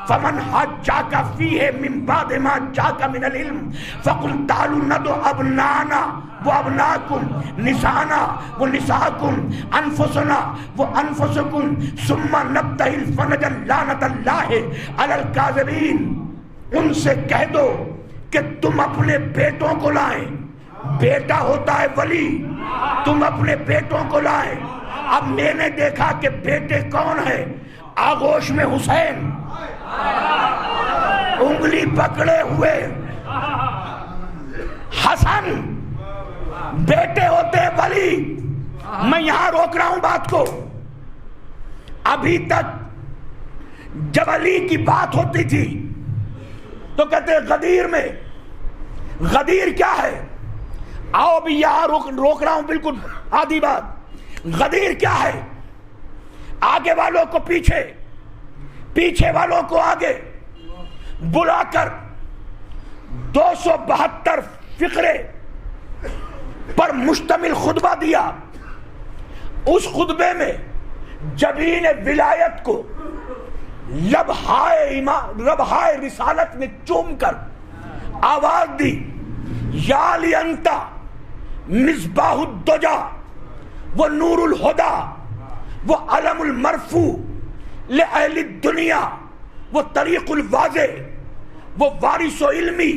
A: فَمَنْ حَجَّاكَ فِيهِ مِنْ بَعْدِ مَا جَاءَكَ مِنَ الْعِلْمِ فَقُلْ تَعَالُوا نَدْعُ أَبْنَاءَنَا وَأَبْنَاءَكُمْ نِسَاءَنَا وَنِسَاءَكُمْ أَنفُسَنَا وَأَنفُسَكُمْ ثُمَّ نَبْتَهِلْ فَنَجْعَلْ لَعْنَةَ اللَّهِ عَلَى الْكَاذِبِينَ۔ ان سے کہہ دو کہ تم اپنے بیٹوں کو لائیں، بیٹا ہوتا ہے ولی، تم اپنے بیٹوں کو لائیں۔ اب میں نے دیکھا کہ بیٹے کون ہیں؟ آغوش میں حسین، انگلی پکڑے ہوئے حسن، بیٹے ہوتے ہیں ولی۔ میں یہاں روک رہا ہوں بات کو۔ ابھی تک جب علی کی بات ہوتی تھی تو کہتے ہیں غدیر میں، غدیر کیا ہے؟ آؤ بھی یہاں روک رہا ہوں بالکل آدھی بات۔ غدیر کیا ہے؟ آگے والوں کو پیچھے، پیچھے والوں کو آگے بلا کر 272 فقرے پر مشتمل خطبہ دیا۔ اس خطبے میں جبین ولایت کو لبہائے رسالت میں چوم کر آواز دی، یا علی انت مصباح الدجا وہ نور الہدا وہ علم المرفوع لأہل الدنیا وہ طریق الواضح وہ وارث علمی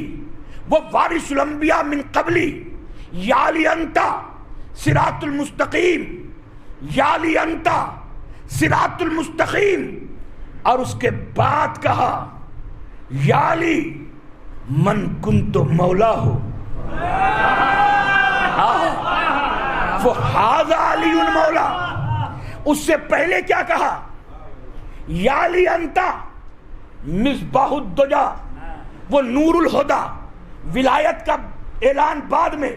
A: وہ وارث الانبیاء من قبلی، یا علی انت صراط المستقیم، یا علی انت صراط المستقیم۔ اور اس کے بعد کہا یا علی من کنت مولا ہو فہذا علی مولا۔ اس سے پہلے کیا کہا؟ یا علی انتا مصباح الدجا وہ نور الہدا۔ ولایت کا اعلان بعد میں،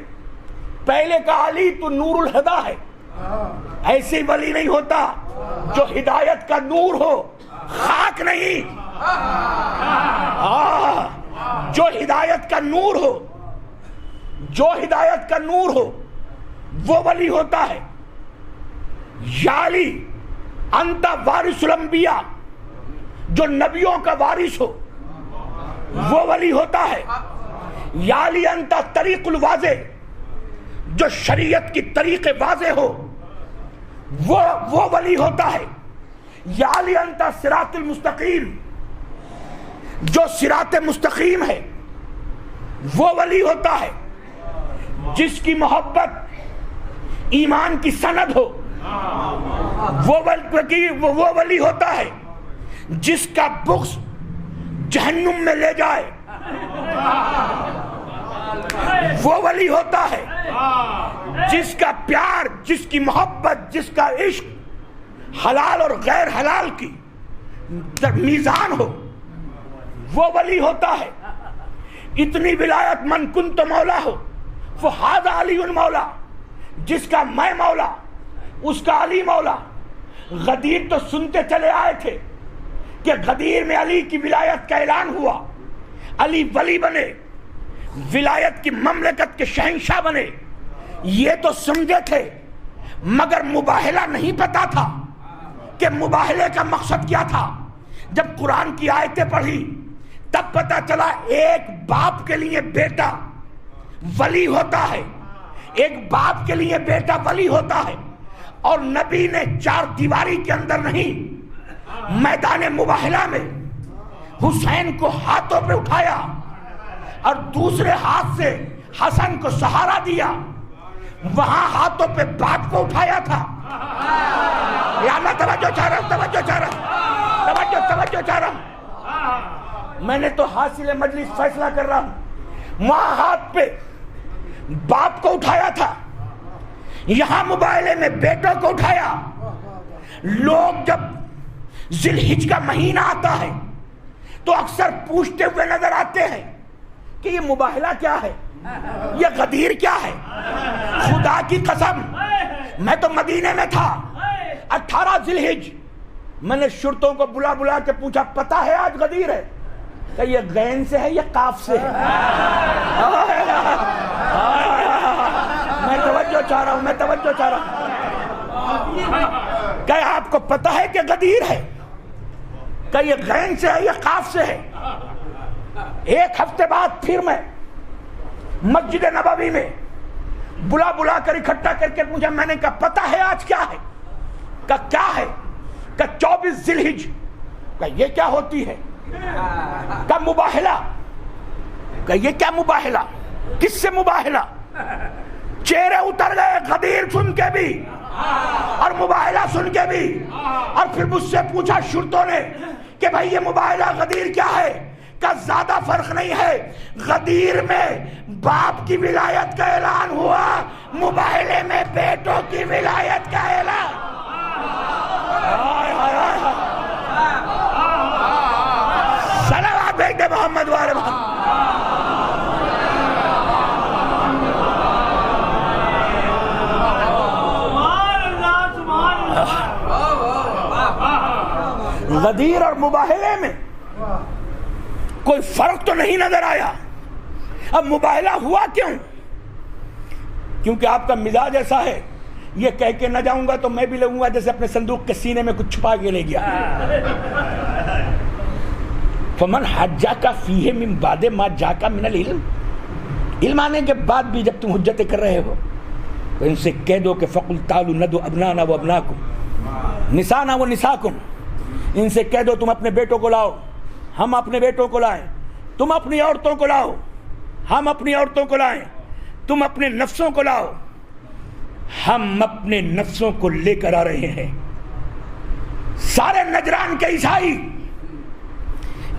A: پہلے کہا علی تو نور الہدا ہے۔ ایسے ولی نہیں ہوتا جو ہدایت کا نور ہو، خاک نہیں، جو ہدایت کا نور ہو، جو ہدایت کا نور ہو وہ ولی ہوتا ہے۔ یا علی انت وارث الانبیاء، جو نبیوں کا وارث ہو، وہ ولی ہوتا ہے. یا علی انت طریق الواضح, جو شریعت کی طریق واضح ہو وہ ولی ہوتا ہے. یا علی انت صراط المستقیم, جو صراط مستقیم ہے وہ ولی ہوتا ہے. جس کی محبت ایمان کی سند ہو وہ ولی ہوتا ہے. جس کا بغض جہنم میں لے جائے وہ ولی ہوتا ہے. جس کا پیار, جس کی محبت, جس کا عشق حلال اور غیر حلال کی میزان ہو وہ ولی ہوتا ہے. اتنی ولایت من کنت مولا ہو فہذا علی مولا, جس کا میں مولا اس کا علی مولا. غدیر تو سنتے چلے آئے تھے کہ غدیر میں علی کی ولایت کا اعلان ہوا, علی ولی بنے, ولایت کی مملکت کے شہنشاہ بنے. یہ تو سمجھے تھے مگر مباہلہ نہیں پتا تھا کہ مباہلے کا مقصد کیا تھا. جب قرآن کی آیتیں پڑھی تب پتا چلا ایک باپ کے لیے بیٹا ولی ہوتا ہے, ایک باپ کے لیے بیٹا ولی ہوتا ہے. اور نبی نے چار دیواری کے اندر نہیں, میدان مباہلہ میں حسین کو ہاتھوں پہ اٹھایا اور دوسرے ہاتھ سے حسن کو سہارا دیا. وہاں ہاتھوں پہ باپ کو اٹھایا تھا. یا اللہ توجہ چاہ رہا ہوں. میں نے تو حاصل مجلس فیصلہ کر رہا ہوں. وہاں ہاتھ پہ باپ کو اٹھایا تھا, یہاں مباہلے میں بیٹوں کو اٹھایا. لوگ جب ذی الحجہ کا مہینہ آتا ہے تو اکثر پوچھتے ہوئے نظر آتے ہیں کہ یہ مباہلہ کیا ہے, یہ غدیر کیا ہے. خدا کی قسم میں تو مدینے میں تھا 18 ذی الحجہ. میں نے شرطوں کو بلا کے پوچھا پتہ ہے آج غدیر ہے؟ کہ یہ غین سے ہے یا قاف سے ہے؟ میں توجہ چاہ رہا ہوں. کہ آپ کو پتہ ہے کہ غدیر ہے؟ کہ یہ غین سے ہے یا قاف سے ہے؟ ایک ہفتے بعد پھر میں مسجد نبوی میں بلا کر اکٹھا کر کے پوچھا. میں نے کہا پتہ ہے آج کیا ہے؟ کہ کیا ہے؟ کہ 24 ذی الحجہ. کہ یہ کیا ہوتی ہے؟ کہ مباہلہ. کہ یہ کیا مباہلہ؟ کس سے مباہلہ؟ چہرے اتر گئے غدیر سن کے بھی اور مباہلہ سن کے بھی. اور پھر مجھ سے پوچھا شرطوں نے کہ بھائی یہ مباہلہ غدیر کیا ہے؟ کا زیادہ فرق نہیں ہے. غدیر میں باپ کی ولایت کا اعلان ہوا, مباہلے میں بیٹوں کی ولایت کا اعلان. صلوات بھیج دے محمد والے محمد. غدیر اور مباہلے میں کوئی فرق تو نہیں نظر آیا. اب مباہلہ ہوا کیوں؟ کیونکہ آپ کا مزاج ایسا ہے, یہ کہہ کے نہ جاؤں گا تو میں بھی لگوں گا جیسے اپنے صندوق کے سینے میں کچھ چھپا کے لے گیا. فمن حجاک فیہ من بعد ما جاک من العلم, علم آنے کے بعد بھی جب تم حجتیں کر رہے ہو تو ان سے کہہ دو کہ فقل تعالوا ندعو ابنانا و ابناکم نسانا و نساکم. ان سے کہہ دو تم اپنے بیٹوں کو لاؤ, ہم اپنے بیٹوں کو لائیں. تم اپنی عورتوں کو لاؤ, ہم اپنی عورتوں کو لائیں. تم اپنے نفسوں کو لاؤ, ہم اپنے نفسوں کو لے کر آ رہے ہیں. سارے نجران کے عیسائی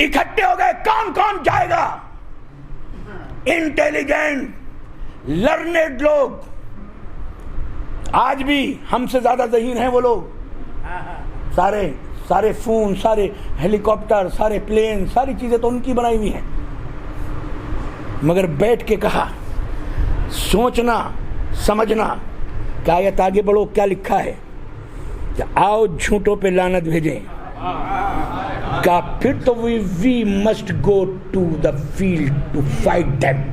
A: اکٹھے ہو گئے. کون کون جائے گا؟ انٹیلیجنٹ لرنڈ لوگ. آج بھی ہم سے زیادہ ذہین ہیں وہ لوگ. سارے فون, سارے ہیلی کاپٹر, سارے پلین, ساری چیزیں تو ان کی بنائی ہوئی ہیں. مگر بیٹھ کے کہا سوچنا سمجھنا کہ آیت آگے بڑھو کیا لکھا ہے کہ آؤ جھوٹوں پہ لعنت بھیجیں. کہ پھر تو we must go to the field to fight them.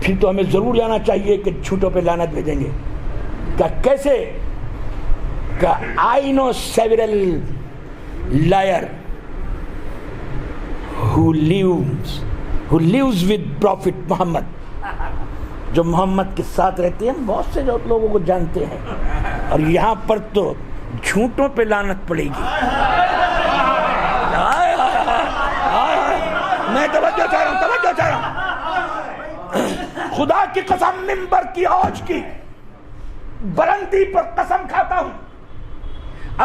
A: پھر تو ہمیں ضرور جانا چاہیے کہ جھوٹوں پہ لعنت بھیجیں گے. کہ کیسے؟ کہ I know several liar who lives with Prophet Muhammad, جو محمد کے ساتھ رہتے ہیں. بہت سے لوگوں کو جانتے ہیں, اور یہاں پر تو جھوٹوں پہ لعنت پڑے گی. میں توجہ چاہ رہا ہوں, خدا کی قسم, منبر کی اوج کی بلندی پر قسم کھاتا ہوں,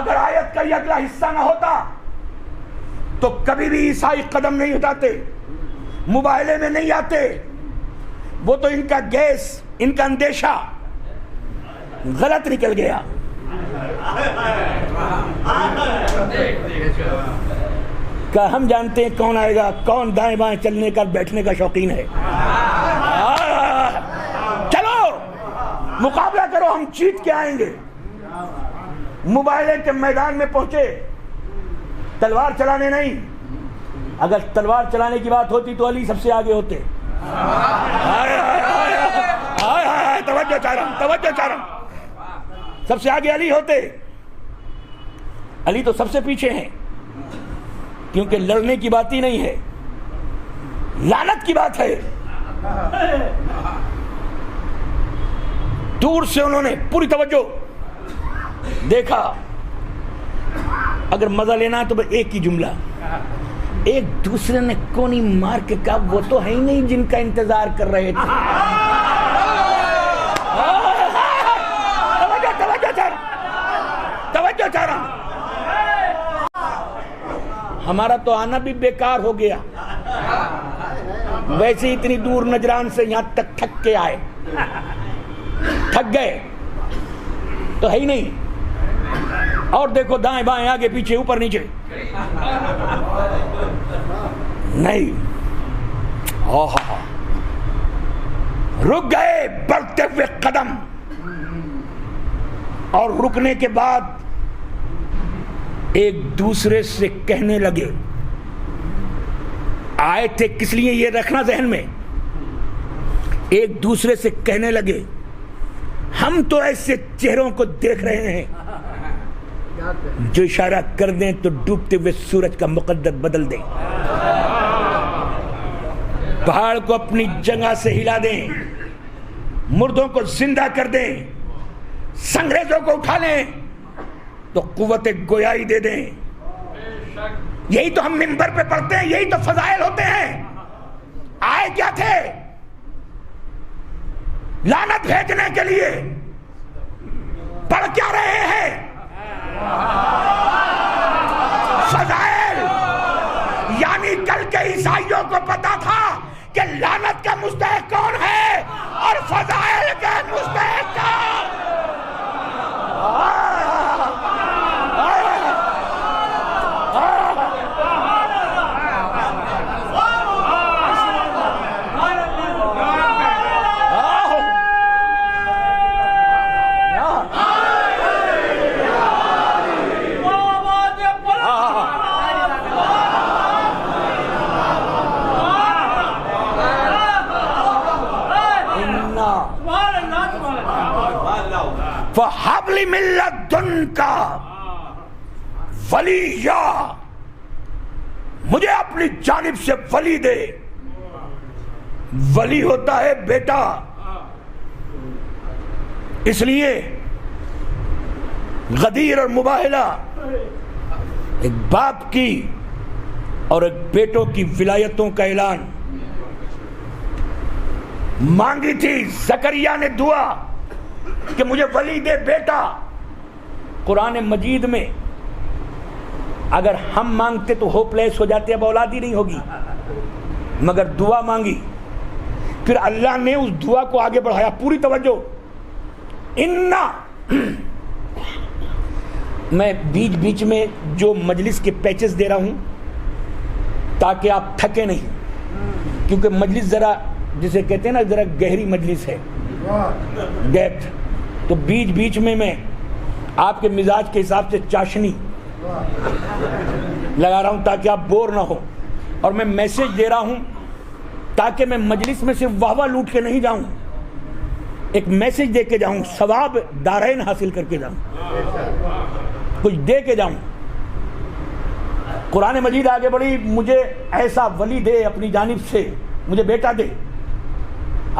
A: اگر آیت کا یہ اگلا حصہ نہ ہوتا تو کبھی بھی عیسائی قدم نہیں اٹھاتے, مباہلے میں نہیں آتے. وہ تو ان کا گیس, ان کا اندیشہ غلط نکل گیا. کہ ہم جانتے ہیں کون آئے گا, کون دائیں بائیں چلنے کا بیٹھنے کا شوقین ہے. چلو مقابلہ کرو, ہم جیت کے آئیں گے. مباہلے کے میدان میں پہنچے, تلوار چلانے نہیں. اگر تلوار چلانے کی بات ہوتی تو علی سب سے آگے ہوتے. توجہ چاہ رہا ہوں, سب سے آگے علی ہوتے. علی تو سب سے پیچھے ہیں, کیونکہ لڑنے کی بات ہی نہیں ہے, لعنت کی بات ہے. دور سے انہوں نے پوری توجہ دیکھا. اگر مزہ لینا تو ایک ہی جملہ, ایک دوسرے نے کونی مار کے کہا وہ تو ہے ہی نہیں جن کا انتظار کر رہے تھے. توجہ چاہ رہا ہوں. ہمارا تو آنا بھی بیکار ہو گیا, ویسے ہی اتنی دور نجران سے یہاں تک تھک کے آئے, تھک گئے تو ہے ہی نہیں. اور دیکھو دائیں بائیں آگے پیچھے اوپر نیچے نہیں. رک گئے بڑھتے ہوئے قدم, اور رکنے کے بعد ایک دوسرے سے کہنے لگے. آئے تھے کس لیے, یہ رکھنا ذہن میں. ایک دوسرے سے کہنے لگے ہم تو ایسے چہروں کو دیکھ رہے ہیں جو اشارہ کر دیں تو ڈوبتے ہوئے سورج کا مقدر بدل دیں, پہاڑ کو اپنی جگہ سے ہلا دیں, مردوں کو زندہ کر دیں, سنگریزوں کو اٹھا لیں تو قوت گویائی دے دیں. یہی تو ہم منبر پہ پڑھتے ہیں, یہی تو فضائل ہوتے ہیں. آئے کیا تھے, لعنت بھیجنے کے لیے. پڑھ کیا رہے ہیں, فضائل. یعنی کل کے عیسائیوں کو پتا تھا کہ لعنت کا مستحق کون ہے اور فضائل کا مستحق کون. فَحَبْلِ مِن لَّدُنْكَ وَلِيًّا, مجھے اپنی جانب سے ولی دے. ولی ہوتا ہے بیٹا. اس لیے غدیر اور مباہلہ ایک باپ کی اور ایک بیٹوں کی ولایتوں کا اعلان. مانگی تھی زکریا نے دعا کہ مجھے ولی دے بیٹا. قرآن مجید میں اگر ہم مانگتے تو ہوپ لیس ہو جاتے, اب اولاد ہی نہیں ہوگی, مگر دعا مانگی, پھر اللہ نے اس دعا کو آگے بڑھایا. پوری توجہ. میں بیچ بیچ میں جو مجلس کے پیچز دے رہا ہوں تاکہ آپ تھکے نہیں, کیونکہ مجلس ذرا جسے کہتے ہیں نا ذرا گہری مجلس ہے, ڈیپتھ. تو بیچ بیچ میں آپ کے مزاج کے حساب سے چاشنی لگا رہا ہوں تاکہ آپ بور نہ ہو. اور میں میسج دے رہا ہوں تاکہ میں مجلس میں صرف واہ واہ لوٹ کے نہیں جاؤں, ایک میسج دے کے جاؤں, ثواب دارین حاصل کر کے جاؤں, کچھ دے کے جاؤں. قرآن مجید آگے بڑھی، مجھے ایسا ولی دے اپنی جانب سے، مجھے بیٹا دے.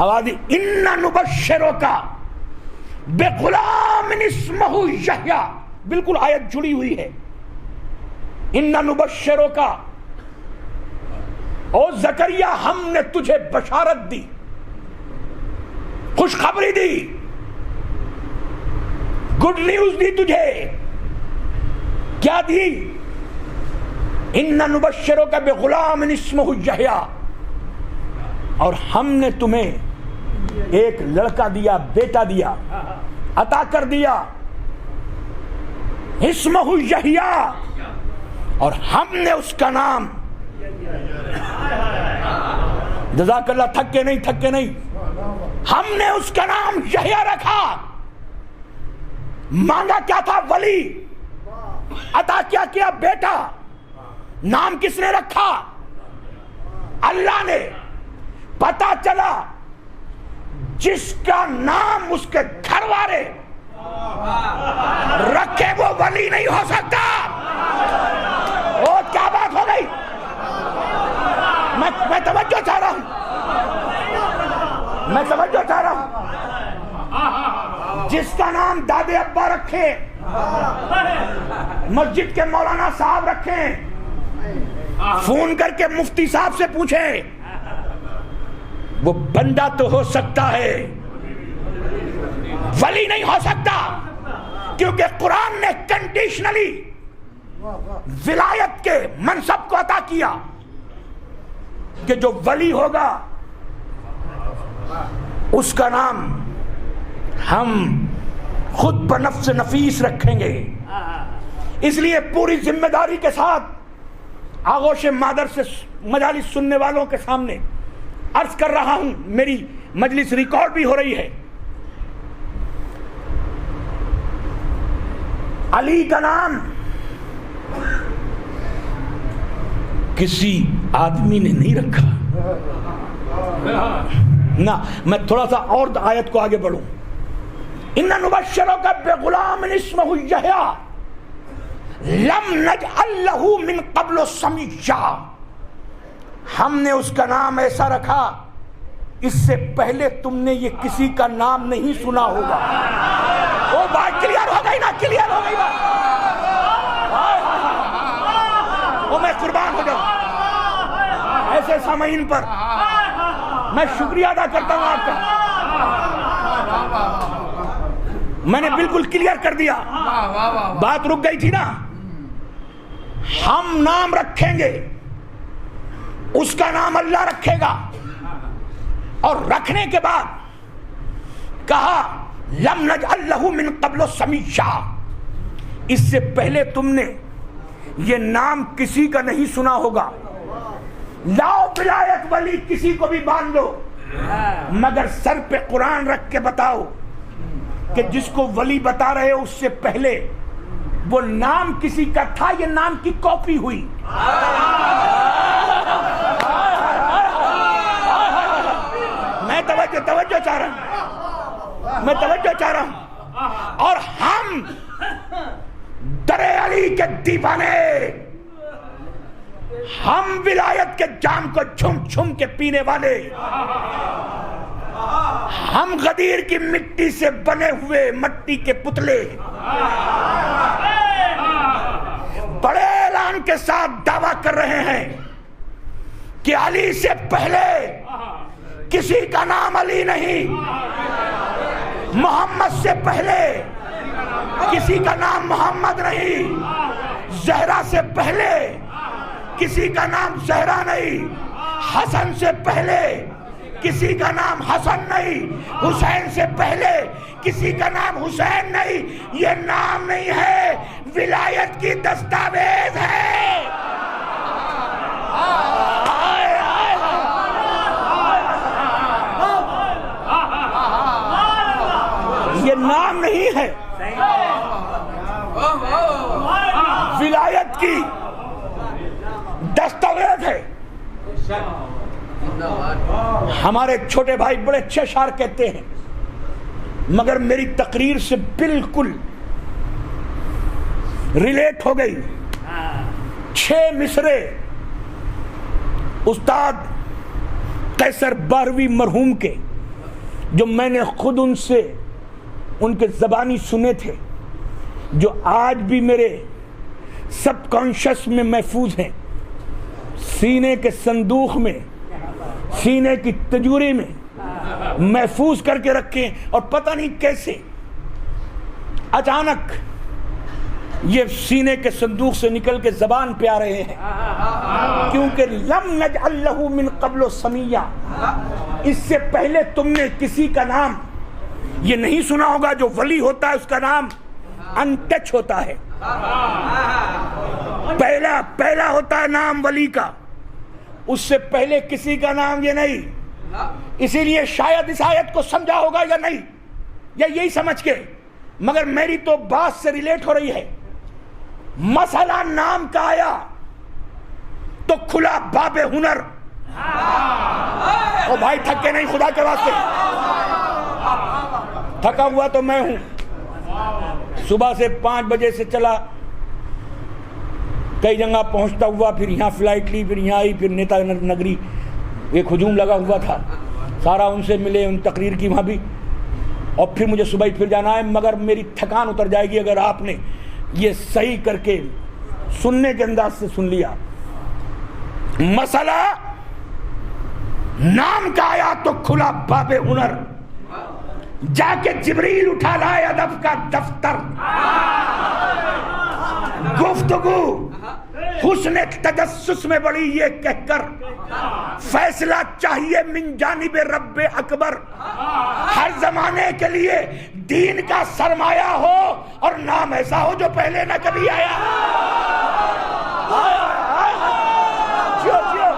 A: آواز دی اِنَّا نُبَشِّرُكَ بِغُلَامٍ اسْمُهُ یحییٰ. بالکل آیت جڑی ہوئی ہے. اِنَّا نُبَشِّرُكَ، او زکریا ہم نے تجھے بشارت دی، خوشخبری دی، گڈ نیوز دی تجھے. کیا دی؟ اِنَّا نُبَشِّرُكَ بِغُلَامٍ اسْمُهُ یحییٰ، اور ہم نے تمہیں ایک لڑکا دیا، بیٹا دیا، عطا کر دیا. اسمہ یحییٰ، اور ہم نے اس کا نام، جزاک اللہ، تھکے نہیں تھکے نہیں، ہم نے اس کا نام یحییٰ رکھا. مانگا کیا تھا؟ ولی. عطا کیا بیٹا. نام کس نے رکھا؟ اللہ نے. پتا چلا جس کا نام اس کے گھر والے رکھے وہ ولی نہیں ہو سکتا. وہ کیا بات ہو گئی؟ میں توجہ چاہ رہا ہوں، میں توجہ چاہ رہا ہوں. جس کا نام دادے ابا رکھے، مسجد کے مولانا صاحب رکھیں، فون کر کے مفتی صاحب سے پوچھیں، وہ بندہ تو ہو سکتا ہے، ولی نہیں ہو سکتا. کیونکہ قرآن نے کنڈیشنلی ولایت کے منصب کو عطا کیا کہ جو ولی ہوگا اس کا نام ہم خود بنفس نفیس رکھیں گے. اس لیے پوری ذمہ داری کے ساتھ آغوش مادر سے مجالس سننے والوں کے سامنے عرض کر رہا ہوں، میری مجلس ریکارڈ بھی ہو رہی ہے. علی کا نام کسی آدمی نے نہیں رکھا. نہ، میں تھوڑا سا اور آیت کو آگے بڑھوں. اِنَّا نُبَشِّرُكَ بِغُلَامٍ اسْمُهُ یحییٰ لَمْ نَجْعَل لَّهُ مِن قَبْلُ سَمِیًّا. ہم نے اس کا نام ایسا رکھا، اس سے پہلے تم نے یہ کسی کا نام نہیں سنا ہوگا. وہ بات کلیئر ہو گئی نا؟ کلیئر ہو گئی بات. وہ میں قربان ہو جاؤں ایسے سامعین پر. میں شکریہ ادا کرتا ہوں آپ کا. میں نے بالکل کلیئر کر دیا، بات رک گئی تھی نا. ہم نام رکھیں گے، اس کا نام اللہ رکھے گا. اور رکھنے کے بعد کہا لم نجعل له من قبل سمیعا، اس سے پہلے تم نے یہ نام کسی کا نہیں سنا ہوگا. لاؤ ولایت ولی کسی کو بھی باندھ دو، مگر سر پہ قرآن رکھ کے بتاؤ کہ جس کو ولی بتا رہے ہو اس سے پہلے وہ نام کسی کا تھا، یہ نام کی کاپی ہوئی. میں توجہ چاہ رہا ہوں، میں توجہ چاہ رہا ہوں. اور ہم در علی کے دیوانے، ہم ولایت کے جام کو چھم چھم کے پینے والے، ہم غدیر کی مٹی سے بنے ہوئے مٹی کے پتلے، بڑے اعلان کے ساتھ دعویٰ کر رہے ہیں کہ علی سے پہلے کسی کا نام علی نہیں، محمد سے پہلے کسی کا نام محمد نہیں، زہرا سے پہلے کسی کا نام زہرا نہیں، حسن سے پہلے کسی کا نام حسن نہیں، حسین سے پہلے کسی کا نام حسین نہیں. یہ نام نہیں ہے، ولایت کی دستاویز ہے. یہ نام نہیں ہے، ولایت کی دستاویز ہے. ہمارے چھوٹے بھائی بڑے اچھے اشعار کہتے ہیں، مگر میری تقریر سے بالکل ریلیٹ ہو گئی. 6 6 مصرے استاد قیصر باروی مرحوم کے، جو میں نے خود ان سے ان کے زبانی سنے تھے، جو آج بھی میرے سب کانشس میں محفوظ ہیں، سینے کے صندوق میں، سینے کی تجوری میں محفوظ کر کے رکھے، اور پتہ نہیں کیسے اچانک یہ سینے کے صندوق سے نکل کے زبان پہ آ رہے ہیں، کیونکہ لم نجعل لہ من قبل سمیہ، اس سے پہلے تم نے کسی کا نام یہ نہیں سنا ہوگا، جو ولی ہوتا ہے اس کا نام انٹچ ہوتا ہے، پہلا ہوتا ہے نام ولی کا، اس سے پہلے کسی کا نام یہ نہیں. اسی لیے شاید اس آیت کو سمجھا ہوگا یا نہیں، یا یہی سمجھ کے، مگر میری تو بات سے ریلیٹ ہو رہی ہے. مسئلہ نام کا آیا تو کھلا باب ہنر. او بھائی تھکے نہیں خدا کے واسطے؟ تھکا ہوا تو میں ہوں. صبح سے 5 بجے سے چلا، کئی جگہ پہنچتا ہوا، پھر یہاں فلائٹ لی، پھر یہاں آئی، پھر نیتا نگری ایک ہجوم لگا ہوا تھا، سارا ان سے ملے، ان تقریر کی وہاں بھی، اور پھر مجھے صبح ہی پھر جانا ہے. مگر میری تھکان اتر جائے گی اگر آپ نے یہ صحیح کر کے سننے کے انداز سے سن لیا. مسئلہ نام کا آیا تو کھلا باب ہنر، جا کے جبریل اٹھا لائے ادب کا دفتر. گفتگو حسن تجسس میں بڑی یہ کہہ کر، فیصلہ چاہیے من جانب رب اکبر، ہر زمانے کے لیے دین کا سرمایہ ہو اور نام ایسا ہو جو پہلے نہ کبھی آیا. جیو جیو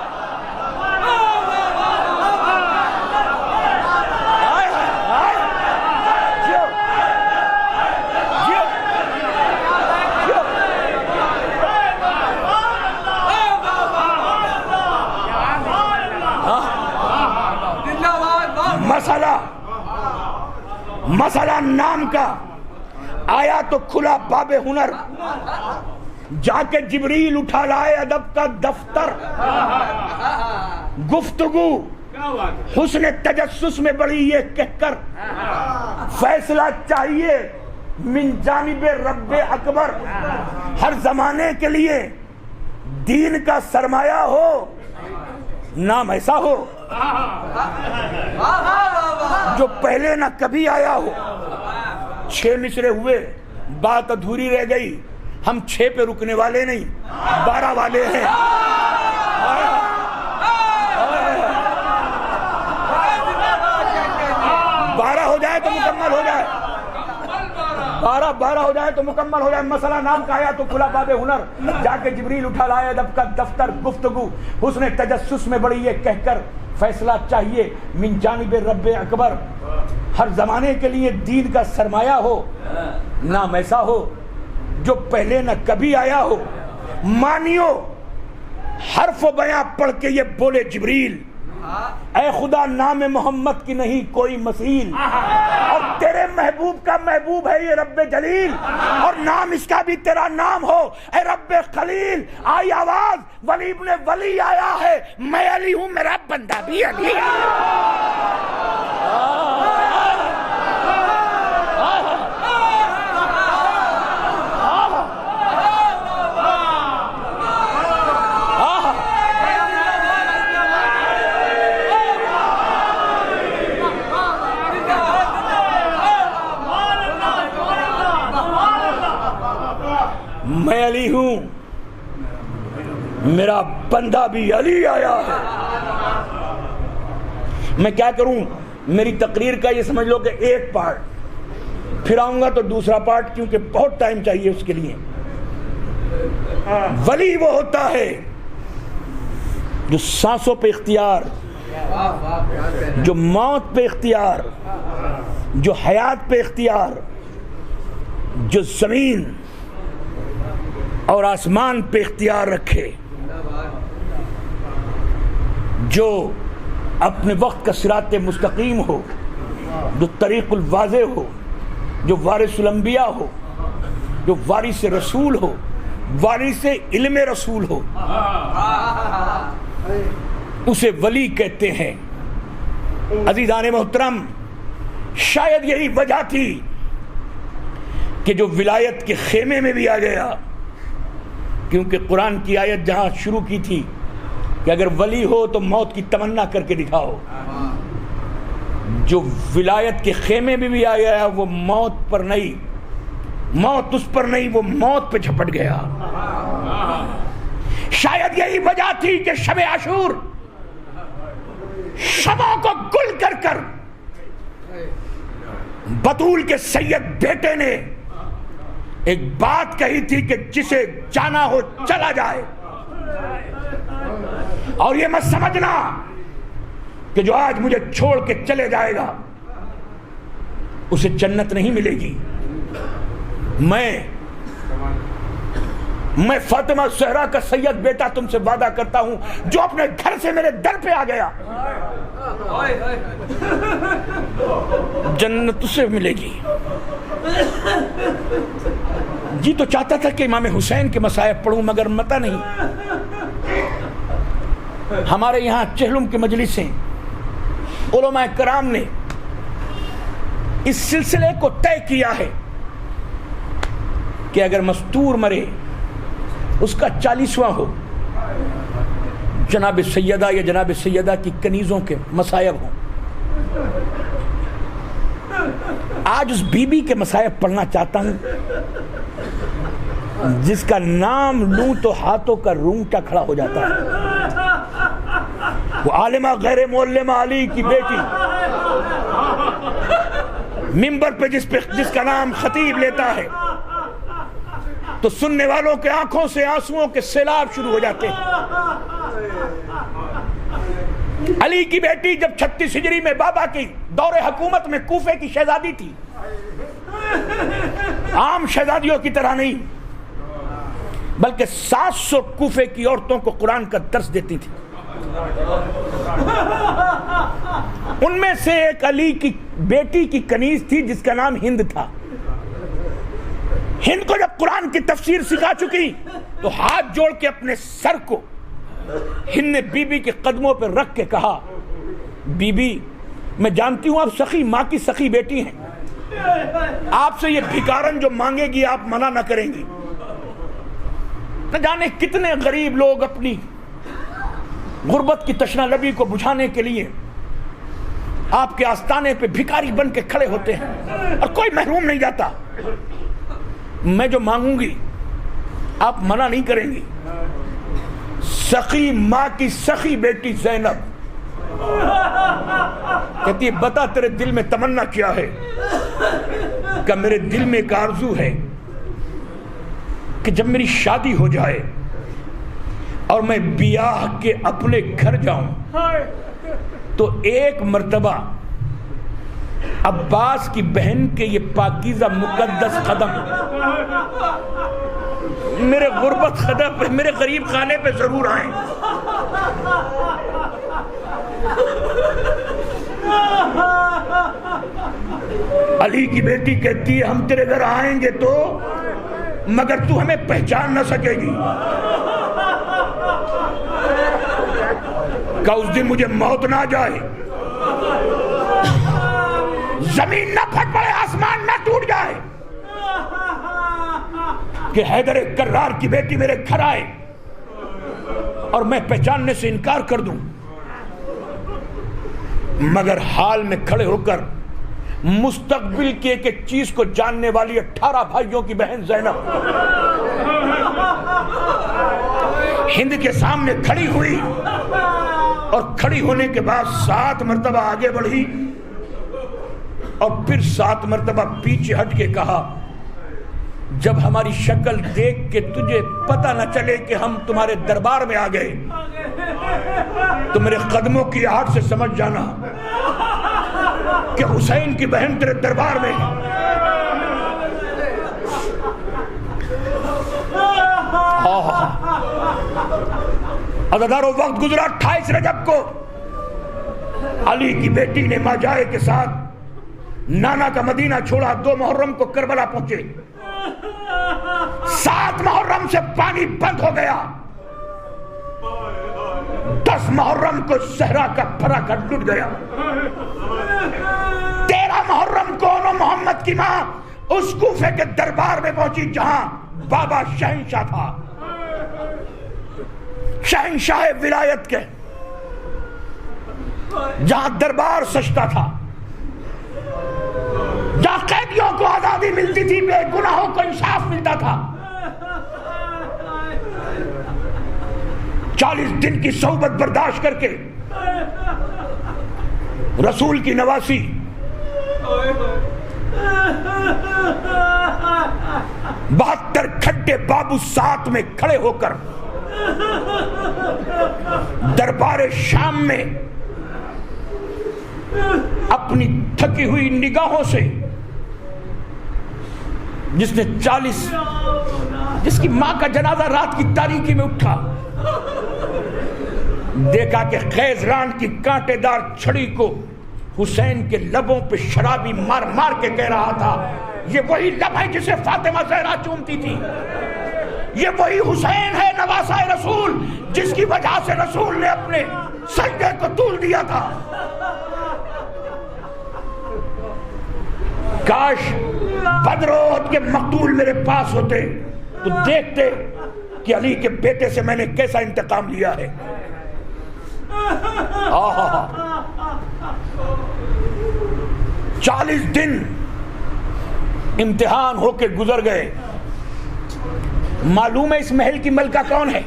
A: مسئلہ نام کا آیا تو کھلا باب ہنر، جا کے جبریل اٹھا لائے ادب کا دفتر. گفتگو حسن تجسس میں بڑی یہ کہہ کر، فیصلہ چاہیے من جانب رب اکبر، ہر زمانے کے لیے دین کا سرمایہ ہو، نام ایسا ہو جو پہلے نہ کبھی آیا ہو. 6 مصرے ہوئے، بات ادھوری رہ گئی. ہم 6 پہ رکنے والے نہیں، 12 والے ہیں. 12 ہو جائے تو مکمل ہو جائے، 12 ہو جائے تو مکمل ہو جائے. مسئلہ نام کا آیا تو کھلا باب ہنر، جا کے جبریل اٹھا لائے ادب کا دفتر. گفتگو حسن تجسس میں بڑی یہ کہہ کر، فیصلہ چاہیے من جانب رب اکبر، ہر زمانے کے لیے دین کا سرمایہ ہو، نام ایسا ہو جو پہلے نہ کبھی آیا ہو. مانیو حرف و بیاں پڑھ کے یہ بولے جبریل، اے خدا نام محمد کی نہیں کوئی مثیل، اور تیرے محبوب کا محبوب ہے یہ رب جلیل، اور نام اس کا بھی تیرا نام ہو اے رب خلیل. آئی آواز ولی ابن ولی آیا ہے، میں علی ہوں میرا بندہ بھی علی ہے. میں علی ہوں میرا بندہ بھی علی آیا ہے. میں کیا کروں، میری تقریر کا یہ سمجھ لو کہ ایک پارٹ، پھر آؤں گا تو دوسرا پارٹ، کیونکہ بہت ٹائم چاہیے اس کے لیے. ولی وہ ہوتا ہے جو سانسوں پہ اختیار، جو موت پہ اختیار، جو حیات پہ اختیار، جو زمین اور آسمان پہ اختیار رکھے، جو اپنے وقت کا صراط مستقیم ہو، جو طریق الواضح ہو، جو وارث الانبیاء ہو، جو وارث رسول ہو، وارث علم رسول ہو اسے ولی کہتے ہیں۔ عزیزان محترم، شاید یہی وجہ تھی کہ جو ولایت کے خیمے میں بھی آ گیا، کیونکہ قرآن کی آیت جہاں شروع کی تھی کہ اگر ولی ہو تو موت کی تمنا کر کے دکھاؤ، جو ولایت کے خیمے میں بھی آ گیا وہ موت پر نہیں، موت اس پر نہیں، وہ موت پہ جھپٹ گیا۔ شاید یہی وجہ تھی کہ شب عاشور شبوں کو گل کر کر بطول کے سید بیٹے نے ایک بات کہی تھی کہ جسے جانا ہو چلا جائے، اور یہ مت سمجھنا کہ جو آج مجھے چھوڑ کے چلے جائے گا اسے جنت نہیں ملے گی۔ میں فاطمہ زہرا کا سید بیٹا تم سے وعدہ کرتا ہوں، جو اپنے گھر سے میرے در پہ آ گیا جنت اسے ملے گی۔ جی تو چاہتا تھا کہ امام حسین کے مصائب پڑھوں، مگر متا نہیں۔ ہمارے یہاں چہلم کی مجلسیں علماء کرام نے اس سلسلے کو طے کیا ہے کہ اگر مستور مرے اس کا 40واں ہو، جناب سیدہ یا جناب سیدہ کی کنیزوں کے مصائب ہوں۔ آج اس بی بی کے مصائب پڑھنا چاہتا ہوں جس کا نام لوں تو ہاتھوں کا رونگٹا کھڑا ہو جاتا ہے۔ وہ عالمہ غیر معلمہ علی کی بیٹی منبر پہ جس کا نام خطیب لیتا ہے تو سننے والوں کے آنکھوں سے آنسوؤں کے سیلاب شروع ہو جاتے ہیں۔ علی کی بیٹی جب 36 ہجری میں بابا کی دور حکومت میں کوفے کی شہزادی تھی، عام شہزادیوں کی طرح نہیں بلکہ 700 کوفے کی عورتوں کو قرآن کا درس دیتی تھی۔ ان میں سے ایک علی کی بیٹی کی کنیز تھی جس کا نام ہند تھا۔ ہند کو جب قرآن کی تفسیر سکھا چکی تو ہاتھ جوڑ کے اپنے سر کو ہند نے بی بی کے قدموں پر رکھ کے کہا، بی بی میں جانتی ہوں آپ سخی ماں کی سخی بیٹی ہیں، آپ سے یہ بھکارن جو مانگے گی آپ منع نہ کریں گی۔ نہ جانے کتنے غریب لوگ اپنی غربت کی تشنہ لبی کو بجھانے کے لیے آپ کے آستانے پہ بھکاری بن کے کھڑے ہوتے ہیں اور کوئی محروم نہیں جاتا۔ میں جو مانگوں گی آپ منع نہیں کریں گی۔ سخی ماں کی سخی بیٹی زینب کہتی ہے، بتا تیرے دل میں تمنا کیا ہے؟ کہ میرے دل میں ایک آرزو ہے کہ جب میری شادی ہو جائے اور میں بیاہ کے اپنے گھر جاؤں تو ایک مرتبہ عباس کی بہن کے یہ پاکیزہ مقدس قدم میرے غربت خدا پہ، میرے غریب خانے پہ ضرور آئیں۔ علی کی بیٹی کہتی ہے، ہم تیرے گھر آئیں گے تو مگر تو ہمیں پہچان نہ سکے گی، کہ اس دن مجھے موت نہ جائے، زمین نہ پھٹ پڑے، آسمان نہ ٹوٹ جائے، کہ حیدر کرار کی بیٹی میرے گھر آئے اور میں پہچاننے سے انکار کر دوں۔ مگر حال میں کھڑے ہو کر مستقبل کی ایک ایک چیز کو جاننے والی 18 بھائیوں کی بہن زینب ہند کے سامنے کھڑی ہوئی اور کھڑی ہونے کے بعد 7 مرتبہ آگے بڑھی اور پھر 7 مرتبہ پیچھے ہٹ کے کہا، جب ہماری شکل دیکھ کے تجھے پتہ نہ چلے کہ ہم تمہارے دربار میں آ گئے تو میرے قدموں کی آہٹ سے سمجھ جانا کہ حسین کی بہن تیرے دربار میں ہے۔ عزادارو، وقت گزرا 28 رجب کو علی کی بیٹی نے ماجائے کے ساتھ نانا کا مدینہ چھوڑا، 2 محرم کو کربلا پہنچے۔ 7 محرم سے پانی بند ہو گیا، 10 محرم کو صحرا کا پھرا کر لٹ گیا، 13 محرم کو محمد کی ماں اس کوفے کے دربار میں پہنچی جہاں بابا شہنشاہ تھا، شہنشاہ ولایت کے، جہاں دربار سجتا تھا، جہاں قیدیوں کو آزادی ملتی تھی، بے گناہوں کو انصاف ملتا تھا۔ 40 دن کی صحبت برداشت کر کے رسول کی نواسی 72 کھڈے بابو سات میں کھڑے ہو کر دربار شام میں اپنی تھکی ہوئی نگاہوں سے جس نے 40 جس کی ماں کا جنازہ رات کی تاریکی میں اٹھا، دیکھا کہ خیزران کی کانٹے دار چھڑی کو حسین کے لبوں پہ شرابی مار مار کے کہہ رہا تھا، یہ وہی لب ہے جسے فاطمہ زہرا چومتی تھی، یہ وہی حسین ہے نواسہ رسول جس کی وجہ سے رسول نے اپنے سجدے کو طول دیا تھا۔ کاش بدر و احد کے مقتول میرے پاس ہوتے تو دیکھتے کہ علی کے بیٹے سے میں نے کیسا انتقام لیا ہے۔ 40 دن امتحان ہو کے گزر گئے۔ معلوم ہے اس محل کی ملکہ کون ہے؟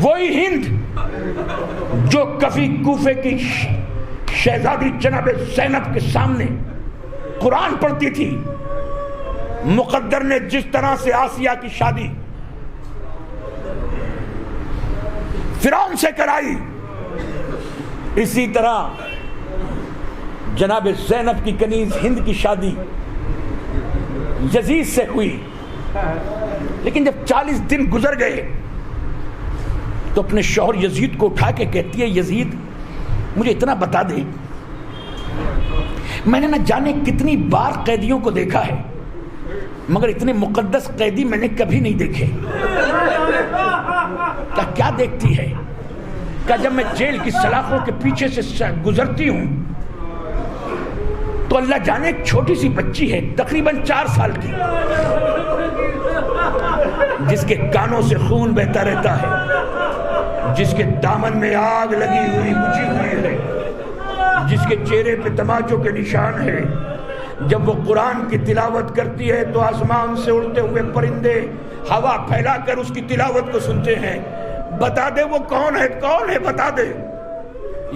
A: وہی ہند جو کفی کوفے کی شہزادی جناب زینب کے سامنے قرآن پڑھتی تھی۔ مقدر نے جس طرح سے آسیہ کی شادی فرعون سے کرائی، اسی طرح جناب زینب کی کنیز ہند کی شادی یزید سے ہوئی۔ لیکن جب 40 دن گزر گئے تو اپنے شوہر یزید کو اٹھا کے کہتی ہے، یزید مجھے اتنا بتا دے، میں نے نہ جانے کتنی بار قیدیوں کو دیکھا ہے مگر اتنے مقدس قیدی میں نے کبھی نہیں دیکھے۔ کیا دیکھتی ہے؟ کہ جب میں جیل کی سلاخوں کے پیچھے سے گزرتی ہوں تو اللہ جانے ایک چھوٹی سی بچی ہے تقریباً 4 سال کی، جس کے کانوں سے خون بہتا رہتا ہے، جس کے دامن میں آگ لگی ہوئی بجھی ہوئی ہے، جس کے چہرے پہ تماچوں کے نشان ہے۔ جب وہ قرآن کی تلاوت کرتی ہے تو آسمان سے اڑتے ہوئے پرندے ہوا پھیلا کر اس کی تلاوت کو سنتے ہیں۔ بتا دے وہ کون ہے بتا دے۔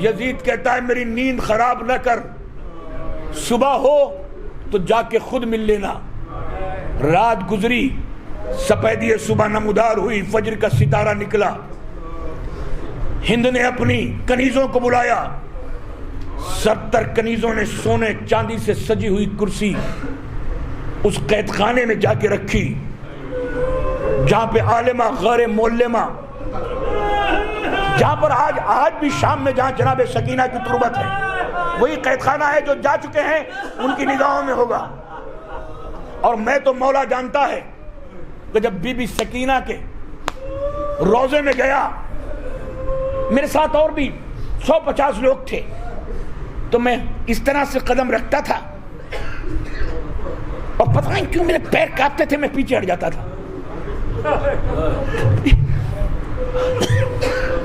A: یزید کہتا ہے میری نیند خراب نہ کر، صبح ہو تو جا کے خود مل لینا۔ رات گزری، سپیدی صبح نمودار ہوئی، فجر کا ستارہ نکلا۔ ہند نے اپنی کنیزوں کو بلایا، 70 کنیزوں نے سونے چاندی سے سجی ہوئی کرسی اس قید خانے میں جا کے رکھی جہاں پہ عالمہ غیر مولمہ، جہاں پر آج بھی شام میں جہاں جناب سکینہ کی تربت ہے، وہی قید خانہ ہے جو جا چکے ہیں ان کی نگاہوں میں ہوگا۔ اور میں تو مولا جانتا ہے کہ جب بی بی سکینہ کے روزے میں گیا، میرے ساتھ اور بھی 150 لوگ تھے، تو میں اس طرح سے قدم رکھتا تھا اور پتہ نہیں کیوں میرے پیر کانپتے تھے، میں پیچھے ہٹ جاتا تھا۔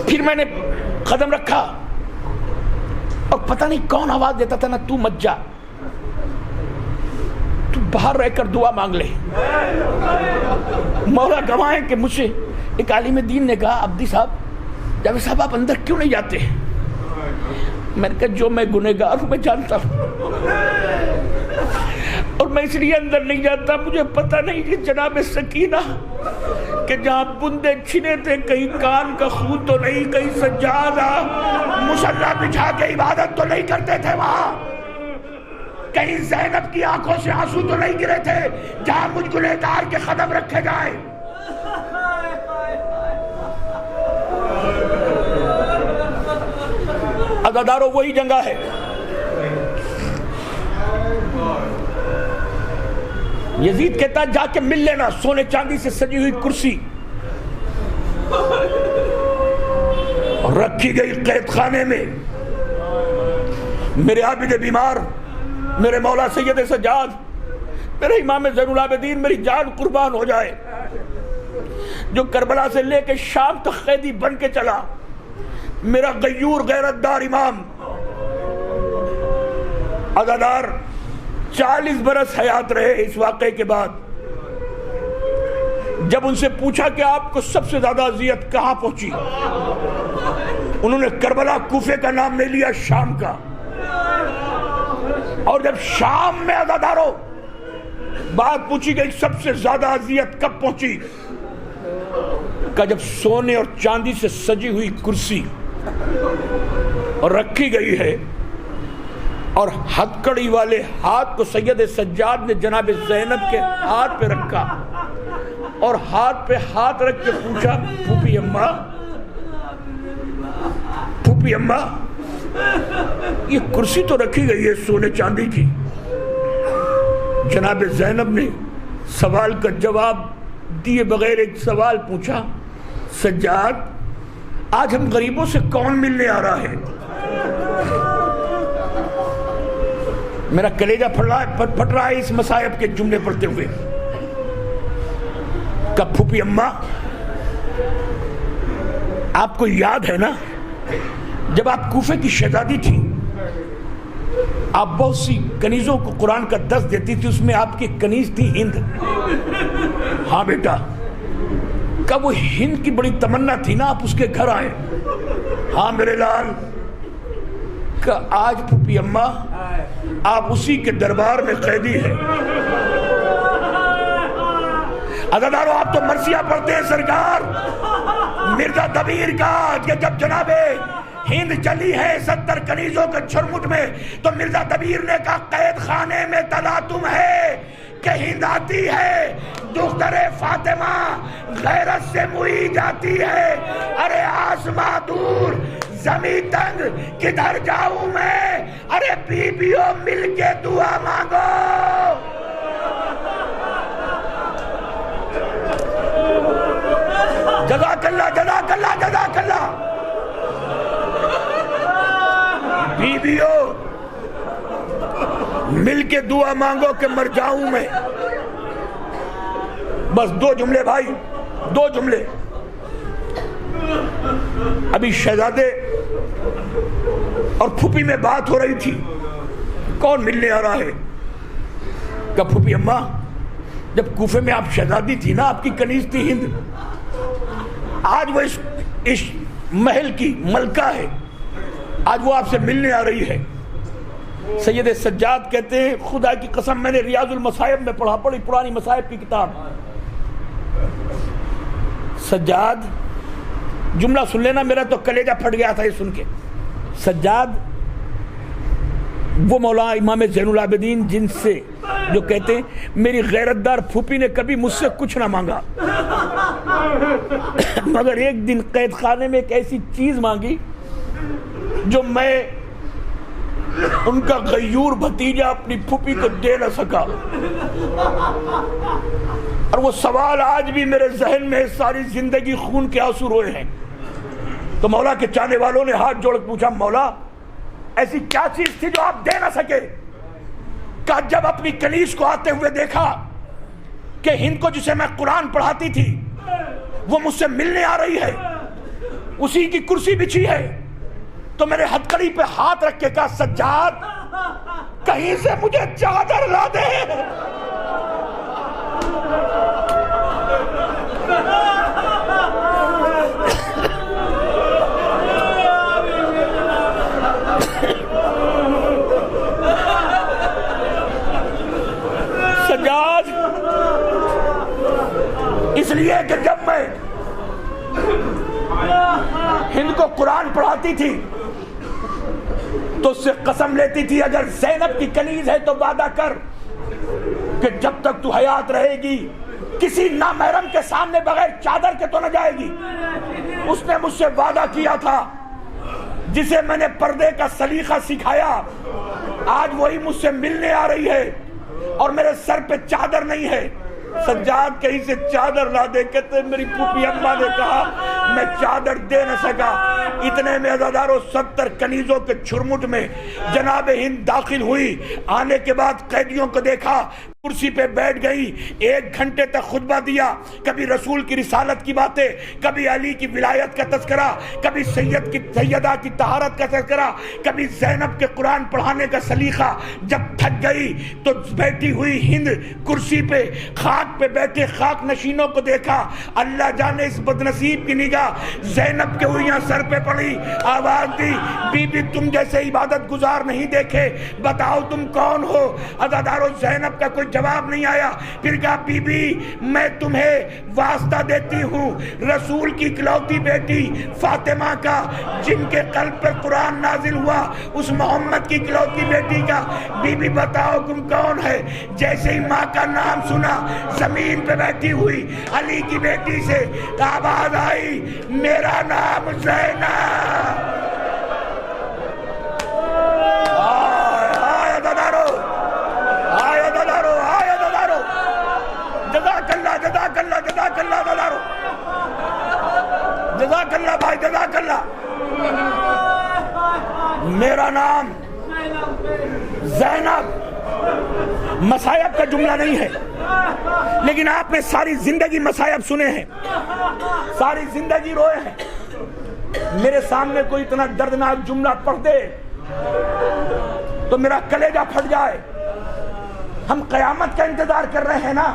A: پھر میں نے قدم رکھا اور پتہ نہیں کون آواز دیتا تھا، نہ تو مت جا، تو باہر رہ کر دعا مانگ لے۔ مولا گواہ ہے کہ مجھ سے ایک عالم دین نے کہا، عبدی صاحب جاوید صاحب آپ اندر کیوں نہیں جاتے؟ میں نے کہا جو میں گنہگار ہوں میں جانتا ہوں، اور میں اس لیے اندر نہیں جاتا، مجھے پتہ نہیں کہ جناب سکینہ کہ جہاں بندے چھنے تھے کہیں کان کا خون تو نہیں، کہیں سجادہ مصلی بچھا کے عبادت تو نہیں کرتے تھے وہاں، کہیں زینب کی آنکھوں سے آنسو تو نہیں گرے تھے جہاں مجھ گنہگار کے قدم رکھے جائیں۔ عزادارو وہی جگہ ہے یزید کہتا جا کے مل لینا سونے چاندی سے سجی ہوئی کرسی رکھی گئی قید خانے میں. میرے عابد بیمار، میرے مولا سید سجاد، میرے امام زین العابدین، میری جان قربان ہو جائے، جو کربلا سے لے کے شام تک قیدی بن کے چلا، میرا غیور غیرت دار امام عزادار 40 برس حیات رہے. اس واقعے کے بعد جب ان سے پوچھا کہ آپ کو سب سے زیادہ اذیت کہاں پہنچی، انہوں نے کربلا کوفے کا نام نہیں لیا، شام کا. اور جب شام میں عزاداروں بات پوچھی گئی سب سے زیادہ اذیت کب پہنچی، کہ جب سونے اور چاندی سے سجی ہوئی کرسی اور رکھی گئی ہے اور ہتکڑی والے ہاتھ کو سید سجاد نے جناب زینب کے ہاتھ پہ رکھا اور ہاتھ پہ ہاتھ رکھ کے پوچھا پھوپھی اماں، پھوپھی اماں یہ کرسی تو رکھی گئی ہے سونے چاندی کی. جناب زینب نے سوال کا جواب دیے بغیر ایک سوال پوچھا، سجاد آج ہم غریبوں سے کون ملنے آ رہا ہے؟ میرا کلیجہ پھٹ رہا ہے اس مصائب کے جملے پڑھتے ہوئے. کہ پھوپھی اماں آپ کو یاد ہے نا جب آپ کوفے کی شہزادی تھی، آپ بہت سی کنیزوں کو قرآن کا درس دیتی تھی، اس میں آپ کی کنیز تھی ہند. ہاں بیٹا، کہ وہ ہند کی بڑی تمنا تھی نا آپ اس کے گھر آئے. ہاں میرے لال، کہ آج پھوپھی اماں آپ اسی کے دربار میں قیدی ہیں. عزاداروں آپ تو مرثیہ پڑھتے ہیں سرکار مرزا دبیر کا کہ جب جناب ہند چلی ہے 70 کنیزوں کے چھرمٹ میں تو مرزا دبیر نے کہا قید خانے میں تلاطم ہے کہ ہند آتی ہے دختر فاطمہ غیرت سے موئی جاتی ہے. ارے آسماں دور زمین تنگ کدھر جاؤں میں، ارے بیویوں مل کے دعا مانگو. جزاک اللہ جزاک اللہ جزاک اللہ. بیویوں مل کے دعا مانگو کہ مر جاؤں میں. بس 2 جملے بھائی، 2 جملے. ابھی شہزادے اور پھوپھی میں بات ہو رہی تھی کون ملنے آ رہا ہے. کہ پھوپھی اماں جب کوفے میں آپ شہزادی تھی نا، آپ کی کنیز تھی ہند، آج وہ اس محل کی ملکہ ہے، آج وہ آپ سے ملنے آ رہی ہے. سید سجاد کہتے ہیں خدا کی قسم میں نے ریاض المصائب میں پڑھی پرانی مصائب کی کتاب. سجاد جملہ سن لینا، میرا تو کلیجہ پھٹ گیا تھا یہ سن کے. سجاد وہ مولا امام زین العابدین جن سے جو کہتے ہیں میری غیرت دار پھوپھی نے کبھی مجھ سے کچھ نہ مانگا مگر ایک دن قید خانے میں ایک ایسی چیز مانگی جو میں ان کا غیور بھتیجا اپنی پھوپھی کو دے نہ سکا. اور وہ سوال آج بھی میرے ذہن میں ساری زندگی خون کے آنسو روئے ہیں. تو مولا کے چاہنے والوں نے ہاتھ جوڑ پوچھا مولا ایسی کیا چیز تھی جو آپ دے نہ سکے؟ کہ جب اپنی کنیز کو آتے ہوئے دیکھا کہ ہند کو جسے میں قرآن پڑھاتی تھی وہ مجھ سے ملنے آ رہی ہے، اسی کی کرسی بچھی ہے، تو میرے ہتھکڑی پہ ہاتھ رکھ کے کہا سجاد کہیں سے مجھے چادر لا دے. سجاد اس لیے کہ جب میں ہند کو قرآن پڑھاتی تھی تو اس سے قسم لیتی تھی اگر زینب کی کنیز ہے تو وعدہ کر کہ جب تک تو حیات رہے گی کسی نامحرم کے سامنے بغیر چادر کے تو نہ جائے گی. اس نے مجھ سے وعدہ کیا تھا جسے میں نے پردے کا سلیقہ سکھایا، آج وہی مجھ سے ملنے آ رہی ہے. اور میرے سر پہ چادر نہیں ہے. سجاد کہیں سے چادر لا دے. کہتے میری پھوپھی اماں نے کہا میں چادر دے نہ سکا. اتنے میں عزادارو 70 کنیزوں کے چھرمٹ میں جناب ہند داخل ہوئی. آنے کے بعد قیدیوں کو دیکھا, کرسی پہ بیٹھ گئی. 1 گھنٹے تک خطبہ دیا. کبھی رسول کی رسالت کی باتیں, کبھی علی کی ولایت کا تذکرہ, کبھی سیدہ کی طہارت کا تذکرہ, کبھی زینب کے قرآن پڑھانے کا سلیقہ. جب تھک گئی تو بیٹھی ہوئی ہند کرسی پہ خاک پہ بیٹھے خاک نشینوں کو دیکھا. اللہ جانے اس بدنصیب کی نگاہ زینب کے ہوئیاں سر پہ پڑی. آواز دی, بی بی تم جیسے عبادت گزار نہیں دیکھے, بتاؤ تم کون ہو. عزادارو زینب کا کوئی جواب نہیں آیا. پھر کہا بی بی میں تمہیں واسطہ دیتی ہوں رسول کی اکلوتی بیٹی فاطمہ کا, جن کے قلب پر قرآن نازل ہوا, اس محمد کی اکلوتی بیٹی کا. بی بی بتاؤ تم کون ہے. جیسے ہی ماں کا نام سنا زمین پہ بیٹھی ہوئی علی کی بیٹی سے آواز آئی, میرا نام زینب. جزاک اللہ بھائی, جزاک اللہ. میرا نام زینب مصائب کا جملہ نہیں ہے, لیکن آپ نے ساری زندگی مصائب سنے ہیں, ساری زندگی روئے ہیں. میرے سامنے کوئی اتنا دردناک جملہ پڑھ دے تو میرا کلیجہ پھٹ جائے. ہم قیامت کا انتظار کر رہے ہیں نا.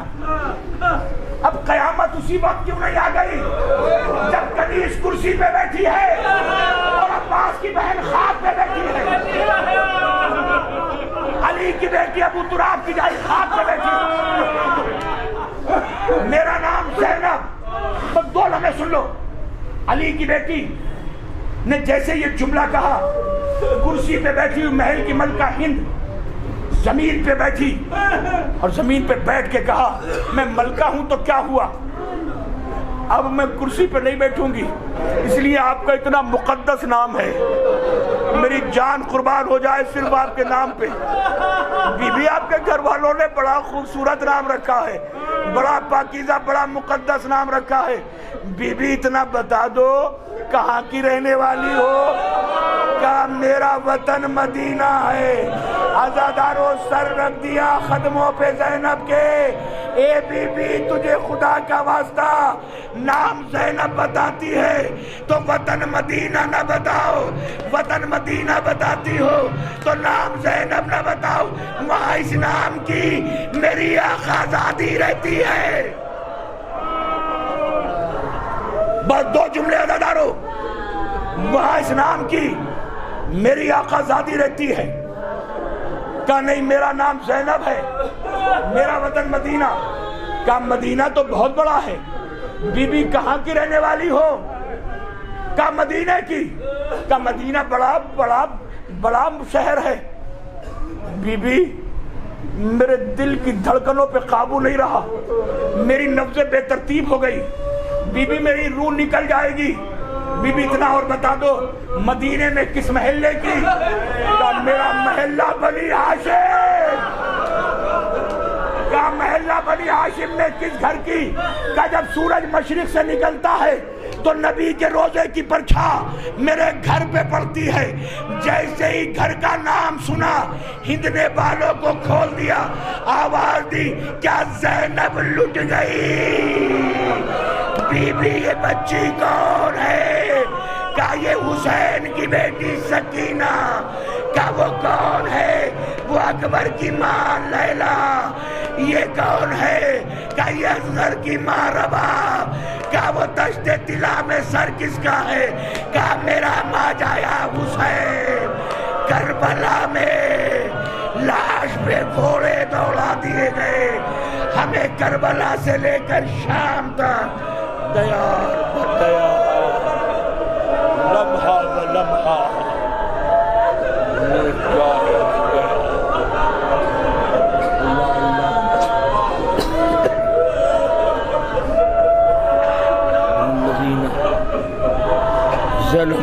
A: اب قیامت اسی وقت کیوں نہیں آ گئی جب کنیز کرسی پہ بیٹھی ہے اور عباس کی بہن خاک پہ بیٹھی ہے, علی کی بیٹی ابو تراب کی جائے خاک پہ بیٹھی ہے. میرا نام زینب. بس 2 لمحے سن لو. علی کی بیٹی نے جیسے یہ جملہ کہا, کرسی پہ بیٹھی ہوئی محل کی ملکہ ہند زمین پہ بیٹھی اور زمین پہ بیٹھ کے کہا میں ملکہ ہوں تو کیا ہوا, اب میں کرسی پہ نہیں بیٹھوں گی, اس لیے آپ کا اتنا مقدس نام ہے, میری جان قربان ہو جائے صرف آپ کے نام پہ. بی بی آپ کے گھر والوں نے بڑا خوبصورت نام رکھا ہے, بڑا پاکیزہ بڑا مقدس نام رکھا ہے. بی بی اتنا بتا دو کہاں کی رہنے والی ہو. کہا میرا وطن مدینہ ہے. عزادارو سر رکھ دیا قدموں پہ زینب کے. اے بی بی تجھے خدا کا واسطہ نام زینب بتاتی ہے تو وطن مدینہ نہ بتاؤ, وطن مدینہ بتاتی ہو تو نام زینب نہ بتاؤ. وہاں اس نام کی میری آزادی رہتی ہے. بس 2 جملے عزادارو, وہاں اس نام کی میری آقا زادی رہتی ہے. کہا نہیں میرا نام زینب ہے, میرا وطن مدینہ. کہا مدینہ تو بہت بڑا ہے. بی بی کہاں کی رہنے والی ہو. کہا مدینہ کی. کہا مدینہ بڑا بڑا بڑا شہر ہے. بی بی میرے دل کی دھڑکنوں پہ قابو نہیں رہا, میری نبضیں بے ترتیب ہو گئی. بی بی میری روح نکل جائے گی. بی بی اتنا اور بتا دو مدینے میں کس محلے کی. کہا میرا محلہ بنی ہاشم. کہا محلہ بنی ہاشم میں کس گھر کی. کہا جب سورج مشرق سے نکلتا ہے تو نبی کے روزے کی پرچھائی میرے گھر پہ پڑتی ہے. جیسے ہی گھر کا نام سنا ہند نے بالوں کو کھول دیا, آواز دی کیا زینب لٹ گئی. بی بی یہ بچی کون ہے. کہا یہ حسین کی بیٹی سکینہ. کہا وہ کون ہے. وہ اکبر کی ماں لیلا. یہ کون ہے. کہا یہ اصغر کی ماں رباب. کہا وہ دشت طلا میں سر کس کا ہے. کہا میرا ماجایا حسین. کربلا میں لاش پہ گھوڑے دوڑا دیے گئے, ہمیں کربلا سے لے کر شام تک دیار بدیار لمحہ و لمحہ ظلم